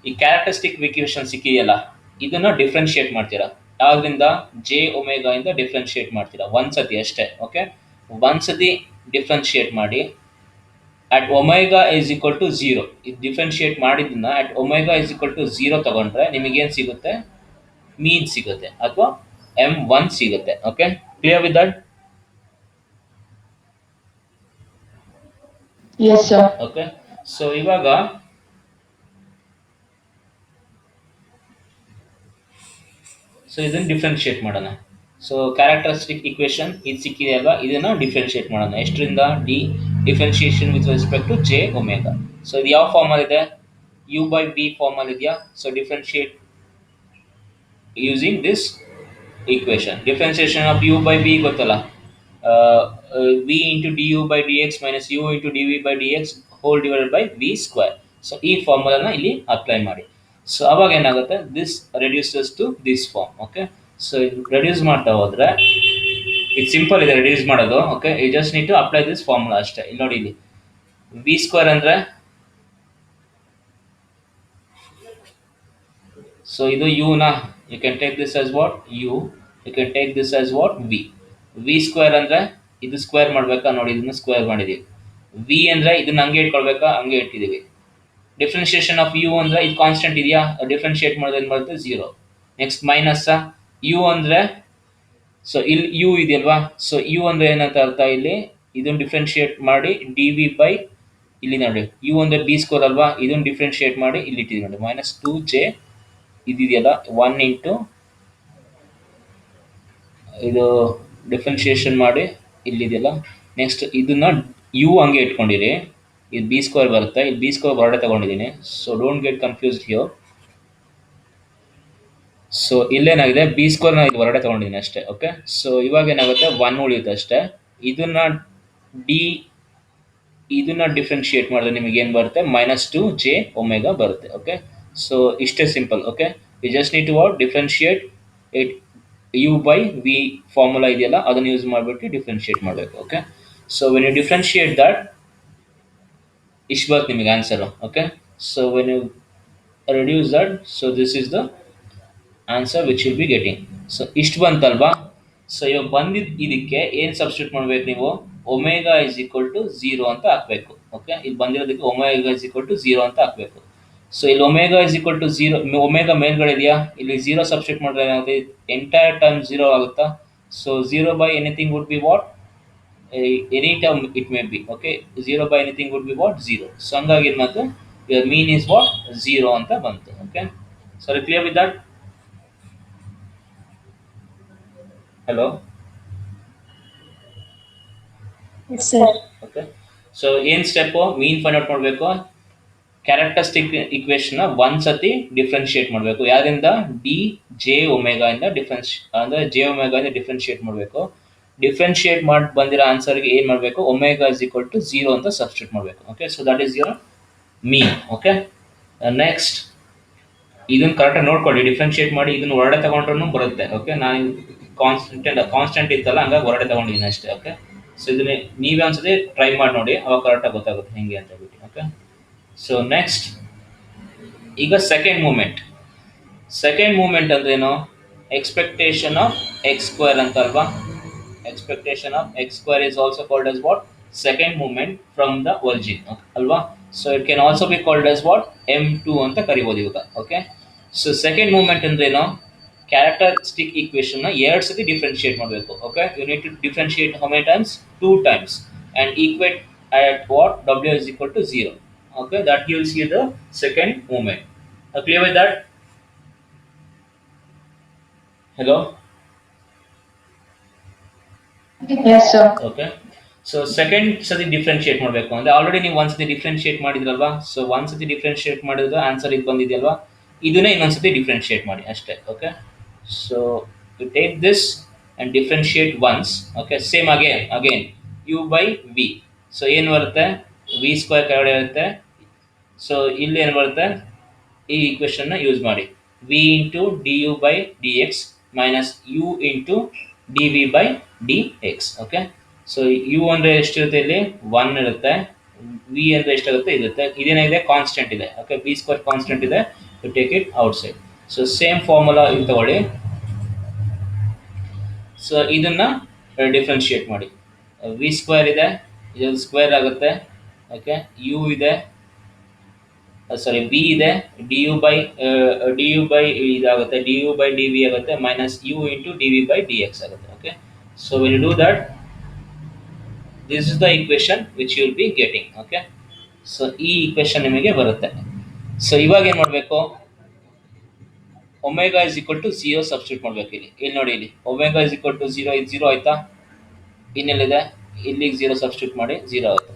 ಈ ಕ್ಯಾರೆಕ್ಟರಿಸ್ಟಿಕ್ ಈಕ್ವೇಷನ್ ಸಿಕ್ಕಿದೆಯಲ್ಲ, ಇದನ್ನ ಡಿಫ್ರೆನ್ಶಿಯೇಟ್ ಮಾಡ್ತೀರಾ. ಯಾವ್ದ್ರಿಂದ ಜೆ ಒಮೆಗಾ ಇಂದ ಡಿಫ್ರೆನ್ಶಿಯೇಟ್ ಮಾಡ್ತೀರಾ ಒಂದ್ಸತಿ ಅಷ್ಟೇ. ಓಕೆ, ಒಂದ್ಸತಿ ಡಿಫ್ರೆನ್ಶಿಯೇಟ್ ಮಾಡಿ at omega is equal to zero. ಇದು ಡಿಫ್ರೆನ್ಶಿಯೇಟ್ ಮಾಡಿದ್ದನ್ನ at omega is equal to zero ತಗೊಂಡ್ರೆ ನಿಮಗೇನು ಸಿಗುತ್ತೆ, ಮೀನ್ ಸಿಗುತ್ತೆ ಅಥವಾ M1 ಸಿಗುತ್ತೆ. Okay, clear with that? Yes, sir. Okay, so ಇವಾಗ ಇದನ್ನು ಡಿಫ್ರೆನ್ಶಿಯೇಟ್ ಮಾಡೋಣ. ಸೊ ಕ್ಯಾರೆಕ್ಟರಿಸ್ಟಿಕ್ ಇಕ್ವೇಶನ್ ಇದು ಸಿಕ್ಕಿದೆ ಅಲ್ವಾ, ಇದನ್ನು ಡಿಫ್ರೆನ್ಶಿಯೇಟ್ ಮಾಡೋಣ. ಎಷ್ಟರಿಂದ d differentiation with respect to j omega. So ಇದು ಯಾವ ಫಾರ್ಮಲ್ ಇದೆ, ಯು ಬೈ ವಿ ಫಾರ್ಮಲ್ ಇದೆಯಾ. So differentiate using this equation. Differentiation of u by v ಗೊತ್ತಲ್ಲ, v into du by dx minus u into dv by dx whole divided by v square. So ಈ ಫಾರ್ಮುಲಾನ ಇಲ್ಲಿ apply ಮಾಡಿ. So ಅವಾಗ ಏನಾಗುತ್ತೆ, this reduces to this form. Okay, so ಇದು reduce ಮಾಡ್ತಾ ಹೋದ್ರೆ ಇದು ಸಿಂಪಲ್ ಇದೆ ರೆಡ್ಯೂಸ್ ಮಾಡೋದು. Okay, you just need to apply this formula ಅಷ್ಟೇ. ಇಲ್ಲಿ ನೋಡಿ, ಇಲ್ಲಿ ವಿ ಸ್ಕ್ವೇರ್ ಅಂದರೆ, ಸೊ ಇದು ಯುನ you can take this as what u, you can take this as what v. V square ಅಂದರೆ ಇದು ಸ್ಕ್ವೇರ್ ಮಾಡಬೇಕಾ, ನೋಡಿ ಇದನ್ನು ಸ್ಕ್ವೇರ್ ಮಾಡಿದ್ದೀವಿ. ವಿ ಅಂದರೆ ಇದನ್ನ ಹಂಗೆ ಇಟ್ಕೊಳ್ಬೇಕಾ, ಹಂಗೆ ಇಟ್ಟಿದ್ದೀವಿ. ಡಿಫ್ರೆನ್ಷಿಯೇಷನ್ ಆಫ್ ಯು ಅಂದರೆ ಇದು ಕಾನ್ಸ್ಟೆಂಟ್ ಇದೆಯಾ, ಡಿಫ್ರೆನ್ಷಿಯೇಟ್ ಮಾಡೋದು ಏನು ಬರುತ್ತೆ, ಝೀರೋ. ನೆಕ್ಸ್ಟ್ ಮೈನಸ್ ಯು ಅಂದರೆ, ಸೊ ಇಲ್ಲಿ ಯು ಇದೆಯಲ್ವಾ, ಸೊ ಯು ಅಂದರೆ ಏನಂತ ಅರ್ಥ, ಇಲ್ಲಿ ಇದನ್ನು ಡಿಫ್ರೆನ್ಷಿಯೇಟ್ ಮಾಡಿ ಡಿ ವಿ ಬೈ, ಇಲ್ಲಿ ನೋಡಿ ಯು ಅಂದರೆ ಬಿ ಸ್ಕೋರ್ ಅಲ್ವಾ, ಇದನ್ನು ಡಿಫ್ರೆನ್ಷಿಯೇಟ್ ಮಾಡಿ ಇಲ್ಲಿ ಇಟ್ಟಿದ್ದೀವಿ ನೋಡಿ ಮೈನಸ್ ಟು ಜೆ ಇದಿದೆಯಲ್ಲ 1 ಇಂಟು ಇದು ಡಿಫ್ರೆನ್ಷಿಯೇಷನ್ ಮಾಡಿ ಇಲ್ಲಿದೆಯಲ್ಲ. ನೆಕ್ಸ್ಟ್ ಇದನ್ನ ಯು ಹಂಗೆ ಇಟ್ಕೊಂಡಿರಿ, ಇದು ಬಿ ಸ್ಕ್ವೇರ್ ಬರುತ್ತೆ, ಇಲ್ಲಿ ಬಿ ಸ್ಕ್ವೇರ್ ಹೊರಡೆ ತಗೊಂಡಿದ್ದೀನಿ. So don't get confused here. So ಇಲ್ಲೇನಾಗಿದೆ, ಬಿ ಸ್ಕ್ವೇರ್ನ ಇದು ಹೊರಡೆ ತಗೊಂಡಿದ್ದೀನಿ ಅಷ್ಟೇ. ಓಕೆ, ಸೊ ಇವಾಗ ಏನಾಗುತ್ತೆ, 1 ಉಳಿಯುತ್ತೆ ಅಷ್ಟೇ. ಇದನ್ನ ಡಿ ಇದನ್ನ ಡಿಫ್ರೆನ್ಶಿಯೇಟ್ ಮಾಡಿದ್ರೆ ನಿಮಗೆ ಏನು ಬರುತ್ತೆ, ಮೈನಸ್ ಟು ಜೆ ಒಮೆಗಾ ಬರುತ್ತೆ. ಓಕೆ, ಸೊ ಇಷ್ಟೇ simple. Okay, we just need to what differentiate it u by v formula ಇದೆಯಲ್ಲ ಅದನ್ನು ಯೂಸ್ ಮಾಡಿಬಿಟ್ಟು ಡಿಫ್ರೆನ್ಶಿಯೇಟ್ ಮಾಡಬೇಕು. Okay, so when you differentiate that ಇಷ್ಟು ಬರುತ್ತೆ ನಿಮಗೆ answer. Okay, so when you reduce that, so this is the answer which will be getting. So ಇಷ್ಟು ಬಂತಲ್ವಾ. So ಇವಾಗ ಬಂದಿದ್ದು ಇದಕ್ಕೆ ಏನು ಸಬ್ಸ್ಟಿಟ್ಯೂಟ್ ಮಾಡಬೇಕು ನೀವು, omega is equal to zero ಅಂತ ಹಾಕಬೇಕು. ಓಕೆ, ಇಲ್ಲಿ ಬಂದಿರೋದಕ್ಕೆ omega is equal to zero ಅಂತ ಹಾಕಬೇಕು. ಸೊ ಇಲ್ಲಿ omega is equal to zero, omega ಮೇಲ್ಗಡೆ ಇದೆಯಾ, ಇಲ್ಲಿ ಝೀರೋ ಸಬ್ಸ್ಟಿಟ್ಯೂಟ್ ಮಾಡಿದ್ರೆ ಏನಾಗುತ್ತೆ, ಎಂಟೈರ್ ಟರ್ಮ್ ಝೀರೋ ಆಗುತ್ತಾ. So zero by anything would be what, any term it may be. Okay, zero by anything would be what zero. So ಹಂಗಾಗಿ ಏನು ಬಂತು, your mean is what zero ಅಂತ ಬಂತು. Okay, so clear with that. Hello. Yes, sir. Okay, so ಏನು step, mean find out ಮಾಡಬೇಕು. Characteristic ಇಕ್ವೇಶನ್ನ ಒಂದ್ಸತಿ differentiate ಮಾಡಬೇಕು. ಯಾರಿಂದ, ಡಿ ಜೆ ಒಮೆಗಾ ಇಂದ ಅಂದರೆ ಜೆ ಒಮೆಗಾ ಇಂದ ಡಿಫ್ರೆನ್ಶಿಯೇಟ್ ಮಾಡಬೇಕು. ಡಿಫ್ರೆನ್ಶಿಯೇಟ್ ಮಾಡಿ ಬಂದಿರೋ ಆನ್ಸರ್ಗೆ ಏನು ಮಾಡಬೇಕು, omega is equal to zero ಅಂತ ಸಬ್ಸ್ಟಿಟ್ಯೂಟ್ ಮಾಡಬೇಕು. Okay, so that is your mean. Okay, next ಇದನ್ನು ಕರೆಕ್ಟಾಗಿ ನೋಡ್ಕೊಳ್ಳಿ, ಡಿಫ್ರೆನ್ಶಿಯೇಟ್ ಮಾಡಿ ಇದನ್ನು ಹೊರಡೆ ತಗೊಂಡ್ರೂ ಬರುತ್ತೆ. ಓಕೆ, ನಾನು ಕಾನ್ಸ್ಟೆಂಟ್ ಇತ್ತಲ್ಲ ಹಂಗಾಗಿ ಹೊರಡೆ ತಗೊಂಡಿದ್ದೀನಿ ಅಷ್ಟೇ. ಓಕೆ, ಸೊ ಇದನ್ನೇ ನೀವೇ ಒಂದ್ಸತಿ ಟ್ರೈ ಮಾಡಿ ನೋಡಿ, ಅವಾಗ ಕರೆಕ್ಟಾಗಿ ಗೊತ್ತಾಗುತ್ತೆ ಹೆಂಗೆ ಅಂತ ಹೇಳ್ಬಿಟ್ಟು. ಓಕೆ, ಸೊ ನೆಕ್ಸ್ಟ್ ಈಗ ಸೆಕೆಂಡ್ ಮೂಮೆಂಟ್ ಅಂದ್ರೇನು, ಎಕ್ಸ್ಪೆಕ್ಟೇಷನ್ ಆಫ್ ಎಕ್ಸ್ ಸ್ಕ್ವೇರ್ ಅಂತ ಅಲ್ವಾ. Expectation of X square is also called as what, second moment from the origin ಅಲ್ವಾ. So it can also be called as what, M2 ಅಂತ ಕರಿಬೋದು ಇವಾಗ. Okay, so second moment ಅಂದ್ರೇನು, characteristic equation ಎರಡು ಸತಿ differentiate ಮಾಡಬೇಕು. Okay, you need to differentiate how many times, 2 times and equate at what, W is equal to 0. Okay, that gives you the second movement. Clear with that? Hello. Yes, sir. Okay, so second ಸತಿ differentiate ಮಾಡಬೇಕು ಅಂದರೆ already ನೀವು ಒಂದ್ಸತಿ differentiate ಮಾಡಿದ್ರಲ್ವಾ. So ಒಂದ್ಸತಿ differentiate ಮಾಡಿದ್ರೆ answer ಇದು ಬಂದಿದೆಯಲ್ವಾ, ಇದನ್ನೇ ಇನ್ನೊಂದ್ಸತಿ ಡಿಫ್ರೆನ್ಶಿಯೇಟ್ ಮಾಡಿ ಅಷ್ಟೇ. Okay, so you take this and differentiate once. Okay, same again u by v. So ಏನು ಬರುತ್ತೆ, ವಿ ಸ್ಕ್ವೇರ್ ಕೆಳಗಡೆ ಇರುತ್ತೆ. ಸೊ ಇಲ್ಲಿ ಏನು ಬರುತ್ತೆ, ಈ ಈಕ್ವೇಷನ್ನ ಯೂಸ್ ಮಾಡಿ, v into d u by d x minus u into d v by d X. Okay, so u ಅಂದರೆ ಎಷ್ಟಿರುತ್ತೆ, ಇಲ್ಲಿ 1 ಇರುತ್ತೆ. ವಿ ಅಂದರೆ ಎಷ್ಟಾಗುತ್ತೆ, ಇರುತ್ತೆ. ಇದೇನಾಗಿದೆ, ಕಾನ್ಸ್ಟೆಂಟ್ ಇದೆ. ಓಕೆ, ವಿ ಸ್ಕ್ವೇರ್ ಕಾನ್ಸ್ಟೆಂಟ್ ಇದೆ, you take it out side. So same formula ಇಲ್ಲಿ ತಗೊಳ್ಳಿ. ಸೊ ಇದನ್ನ ಡಿಫ್ರೆನ್ಶಿಯೇಟ್ ಮಾಡಿ. ವಿ ಸ್ಕ್ವೇರ್ ಇದೆ, ಇದು ಸ್ಕ್ವೇರ್ ಆಗುತ್ತೆ. ಓಕೆ, ಯು ಇದೆ, ಸಾರಿ ಬಿ ಇದೆ, ಡಿ ಯು ಬೈ ಇದಾಗುತ್ತೆ, d u by d v ಆಗುತ್ತೆ, minus u into d v by d x ಆಗುತ್ತೆ. Okay, so when you do that, this is the equation which you will be getting. Okay, so ಈ equation ನಿಮಗೆ ಬರುತ್ತೆ. So ಇವಾಗ ಏನು ಮಾಡಬೇಕು, omega is equal to zero substitute ಮಾಡಬೇಕು. ಇಲ್ಲಿ ನೋಡಿ, ಇಲ್ಲಿ omega is equal to zero, ಇದು ಝೀರೋ ಆಯ್ತಾ, ಇನ್ನೆಲ್ಲಿದೆ, ಇಲ್ಲಿಗೆ ಝೀರೋ ಸಬ್ಸ್ಟಿಟ್ಯೂಟ್ ಮಾಡಿ, ಝೀರೋ ಆಗುತ್ತೆ.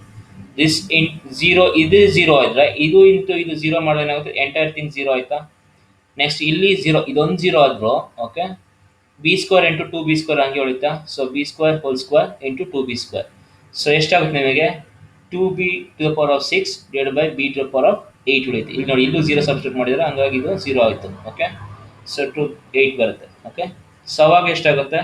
ದಿಸ್ ಇನ್ ಝೀರೋ, ಇದು ಝೀರೋ ಇದ್ರೆ ಇದು ಇಂಟು ಇದು ಝೀರೋ ಮಾಡಿದ್ರೆ ಏನಾಗುತ್ತೆ, ಎಂಟೈರ್ ಥಿಂಗ್ ಝೀರೋ ಆಯ್ತಾ. ನೆಕ್ಸ್ಟ್ ಇಲ್ಲಿ ಝೀರೋ, ಇದೊಂದು ಝೀರೋ ಆದ್ರು. Okay, b square into two b square ಹಂಗೆ ಉಳಿತಾ. So b square whole square into two b square. So ಎಷ್ಟಾಗುತ್ತೆ ನಿಮಗೆ, two b to the power of 6 divide by b to the power of 8 ಉಳಿಯುತ್ತೆ. ಇಲ್ಲಿ ನೋಡಿ, ಇಲ್ಲೂ zero substitute ಮಾಡಿದ್ರೆ ಹಂಗಾಗಿ ಇದು ಝೀರೋ ಆಯಿತು. ಓಕೆ, ಸೊ 8 ಬರುತ್ತೆ. ಓಕೆ, ಸೊ ಅವಾಗ ಎಷ್ಟಾಗುತ್ತೆ,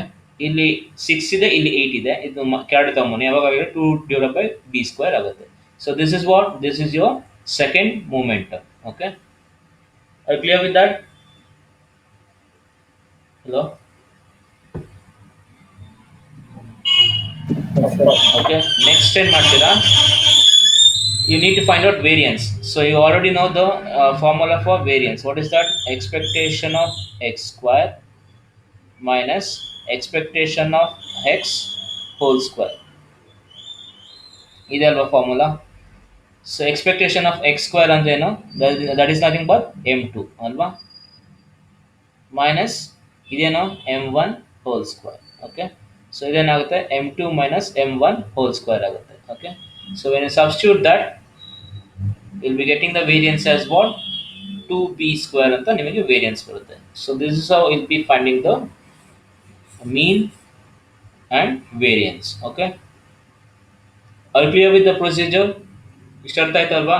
ಇಲ್ಲಿ 6 ಇದೆ, ಇಲ್ಲಿ 8 ಇದೆ, ಇದು ಕೆಳಗಡೆ ತಗೊಂಬನ್ನಿ, ಯಾವಾಗ 2 ಡಿವೈಡ್ ಬೈ ಬಿ ಸ್ಕ್ವೇರ್ ಆಗುತ್ತೆ. So this is what, this is your second moment. Okay, I clear with that? Hello, okay, next ಏನು ಮಾಡ್ತೀರಾ, you need to find out variance. So you already know the formula for variance. What is that? Expectation of x square minus expectation of x whole square. Is the formula? So expectation of x square and that is nothing but m2 alva minus ideno m1 whole square. Okay, so idenagutte m2 minus m1 whole square agutte. Okay, so when you substitute that, you'll be getting the variance as what, 2b square anta nimage variance barutte. So this is how you'll be finding the mean and variance. Okay, are you clear with the procedure? ಇಷ್ಟ ಅರ್ಥ ಆಯ್ತಲ್ವಾ?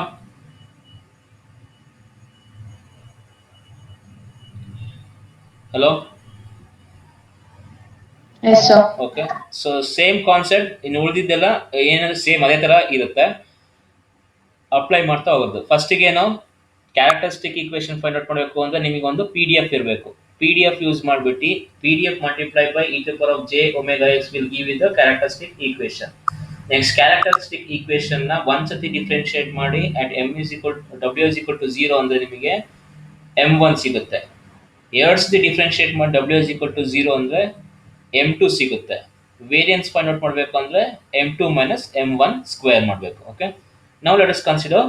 Hello, Yes, sir. Okay, so same concept ಇನ್ನು ಉಳಿದಿದ್ದೆಲ್ಲ ಏನಾದ್ರು same ಅದೇ ಥರ ಇರುತ್ತೆ, apply ಮಾಡ್ತಾ ಹೋಗೋದು. ಫಸ್ಟಿಗೆ ನಾವು ಕ್ಯಾರೆಕ್ಟರಿಸ್ಟಿಕ್ ಈಕ್ವೇಷನ್ ಫೈಂಡ್ ಔಟ್ ಮಾಡಬೇಕು ಅಂದರೆ ನಿಮಗೆ ಒಂದು ಪಿ ಡಿ ಎಫ್ ಇರಬೇಕು. ಪಿ ಡಿ ಎಫ್ ಯೂಸ್ ಮಾಡಿಬಿಟ್ಟು P D F multiply by e to power of J omega x will give in the characteristic equation. Next characteristic ಈಕ್ವೇಷನ್ನ ಒಂದ್ಸತಿ differentiate ಮಾಡಿ at m is equal ಡಬ್ಲ್ಯೂ is equal to zero ಅಂದರೆ ನಿಮಗೆ m1 ಸಿಗುತ್ತೆ. ಎರಡು ಸತಿ ಡಿಫ್ರೆನ್ಶಿಯೇಟ್ ಮಾಡಿ ಡಬ್ಲ್ಯೂ ಇಸ್ ಈಕ್ವಲ್ ಟು ಝೀರೋ ಅಂದರೆ m2 ಸಿಗುತ್ತೆ. ವೇರಿಯನ್ಸ್ ಫೈಂಡ್ ಔಟ್ ಮಾಡಬೇಕು ಅಂದರೆ m2 ಮೈನಸ್ m1 ಸ್ಕ್ವೇರ್ ಮಾಡಬೇಕು. Okay, now let us consider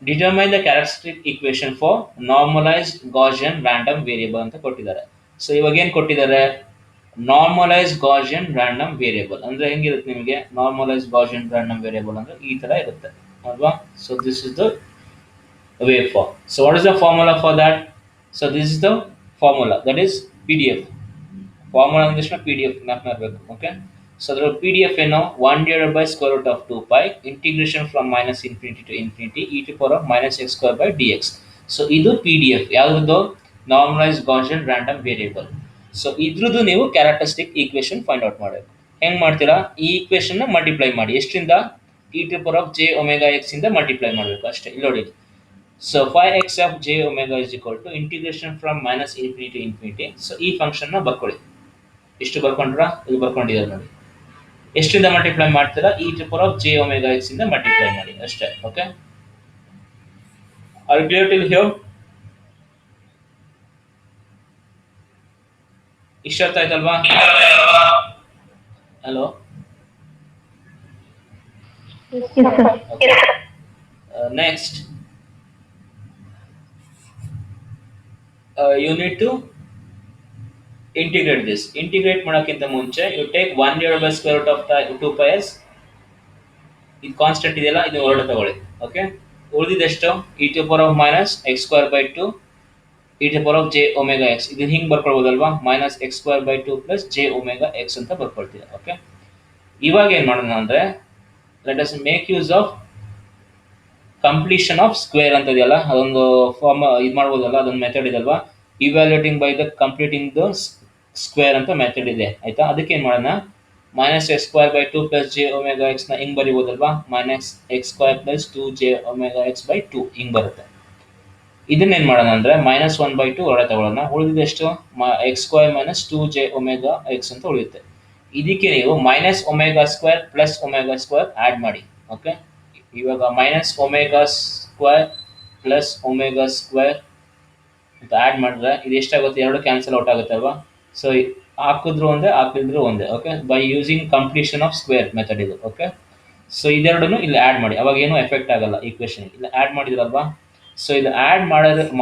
determine the characteristic equation for normalised Gaussian random variable ಅಂತ ಕೊಟ್ಟಿದ್ದಾರೆ. ಸೊ ಇವಾಗ ಏನು ಕೊಟ್ಟಿದ್ದಾರೆ, ನಾರ್ಮಲೈಸ್ ಗಾಸಿಯನ್ ರ್ಯಾಂಡಮ್ ವೇರಿಯಬಲ್ ಅಂದರೆ ಹೆಂಗಿರುತ್ತೆ ನಿಮಗೆ, ನಾರ್ಮಲೈಸ್ ಗಾಸಿಯನ್ ರ್ಯಾಂಡಮ್ ವೇರಿಯಬಲ್ ಅಂದರೆ ಈ ಥರ ಇರುತ್ತೆ ಅಲ್ವಾ. So this is the waveform. So what is the formula for that? So this is the formula, that is PDF. Formula ಅಂದ್ರೆ PDF ಮ್ಯಾಪ್ ಮಾಡಬೇಕು. ಓಕೆ, ಸೊ ಅದರ PDF ಏನು, 1 divided by square root of 2 pi integration from minus infinity to infinity e to power of minus x square by dx. So ಇದು PDF ಯಾವುದದು, normalise Gaussian random variable. So ಇದ್ರದ್ದು ನೀವು characteristic equation find out ಮಾಡಬೇಕು. ಹೆಂಗೆ ಮಾಡ್ತೀರಾ, ಈ ಈಕ್ವೇಷನ್ನ multiply ಮಾಡಿ, ಎಷ್ಟರಿಂದ, e to power of j omega x ಇಂದ ಮಲ್ಟಿಪ್ಲೈ ಮಾಡಬೇಕು ಅಷ್ಟೇ. ಇಲ್ಲಿ ನೋಡಿ, so phi x of j omega is equal to integration from minus infinity to infinity. So ಈ ಫಂಕ್ಷನ್ ನ ಬರ್ಕೊಳ್ಳಿ, ಎಷ್ಟು ಬರ್ಕೊಂಡ್ರ, ಇಲ್ಲಿ ಬರ್ಕೊಂಡಿದ್ದಾರೆ ನೋಡಿ, ಎಷ್ಟರಿಂದ ಮಲ್ಟಿಪ್ಲೈ ಮಾಡ್ತೀರಾ, e to power of j omega x ಇಂದ ಮಲ್ಟಿಪ್ಲೈ ಮಾಡಿ ಅಷ್ಟೇ. Okay, are you clear till here? ಇಷ್ಟ ಅರ್ಥ ಆಯ್ತಲ್ವಾ? Hello, Yes, sir. okay. Next, you need to integrate this. Integrate ಮಾಡೋಕ್ಕಿಂತ ಮುಂಚೆ you take 1 divided by square root of 2 pi s, ಇದು constant ಇದೆಯಲ್ಲ, ಇದು ಹೊರಡೆ ತಗೊಳ್ಳಿ. ಓಕೆ, ಉಳಿದಿದ್ದೆಷ್ಟು, e to power of minus x square by 2 e to power of j omega x. ಇದನ್ನ ಹಿಂಗೆ ಬರ್ಕೊಳ್ಬೋದಲ್ವಾ, minus x square by 2 plus J omega x ಅಂತ ಬರ್ಕೊಳ್ತೀವಿ. ಓಕೆ, ಇವಾಗ ಏನು ಮಾಡೋಣ ಅಂದರೆ, let us make use of completion of square ಅಂತ ಇದೆಯಲ್ಲ, ಅದೊಂದು ಫಾರ್ಮ್ ಇದು ಮಾಡ್ಬೋದಲ್ಲ, ಅದೊಂದು ಮೆಥಡ್ ಇದಲ್ವಾ, evaluating by the completing the square ಅಂತ ಮೆಥಡ್ ಇದೆ ಆಯ್ತಾ. ಅದಕ್ಕೆ ಏನು ಮಾಡೋಣ, minus x square by 2 plus J omega ಎಕ್ಸ್ನ ಹಿಂಗೆ ಬರಿಬೋದಲ್ವಾ, minus x square plus 2 j omega X by 2 ಹಿಂಗೆ ಬರುತ್ತೆ. ಇದನ್ನೇನು ಮಾಡೋಣ ಅಂದರೆ -1/2 ಹೊರಡೆ ತಗೊಳ್ಳೋಣ, ಉಳಿದಿದ್ದೆಷ್ಟು, x square minus 2 j omega x ಅಂತ ಉಳಿಯುತ್ತೆ. ಇದಕ್ಕೆ ನೀವು minus omega square plus omega square add ಮಾಡಿ. ಓಕೆ, ಇವಾಗ minus omega square plus omega square ಅಂತ ಆ್ಯಡ್ ಮಾಡಿದ್ರೆ ಇದು ಎಷ್ಟಾಗುತ್ತೆ, ಎರಡು ಕ್ಯಾನ್ಸಲ್ ಔಟ್ ಆಗುತ್ತೆ ಅಲ್ವಾ. ಸೊ ಹಾಕಿದ್ರು ಒಂದೇ ಹಾಕಿದ್ರು ಒಂದೇ. Okay, by using completion of square method ಇದು. ಓಕೆ, ಸೊ ಇದೆರಡನ್ನು ಇಲ್ಲಿ ಆ್ಯಡ್ ಮಾಡಿ, ಅವಾಗ ಏನೂ ಎಫೆಕ್ಟ್ ಆಗಲ್ಲ ಈಕ್ವೇಷನ್. ಇಲ್ಲಿ ಆ್ಯಡ್ ಮಾಡಿದ್ರಲ್ವಾ, ಸೊ ಇದು ಆ್ಯಡ್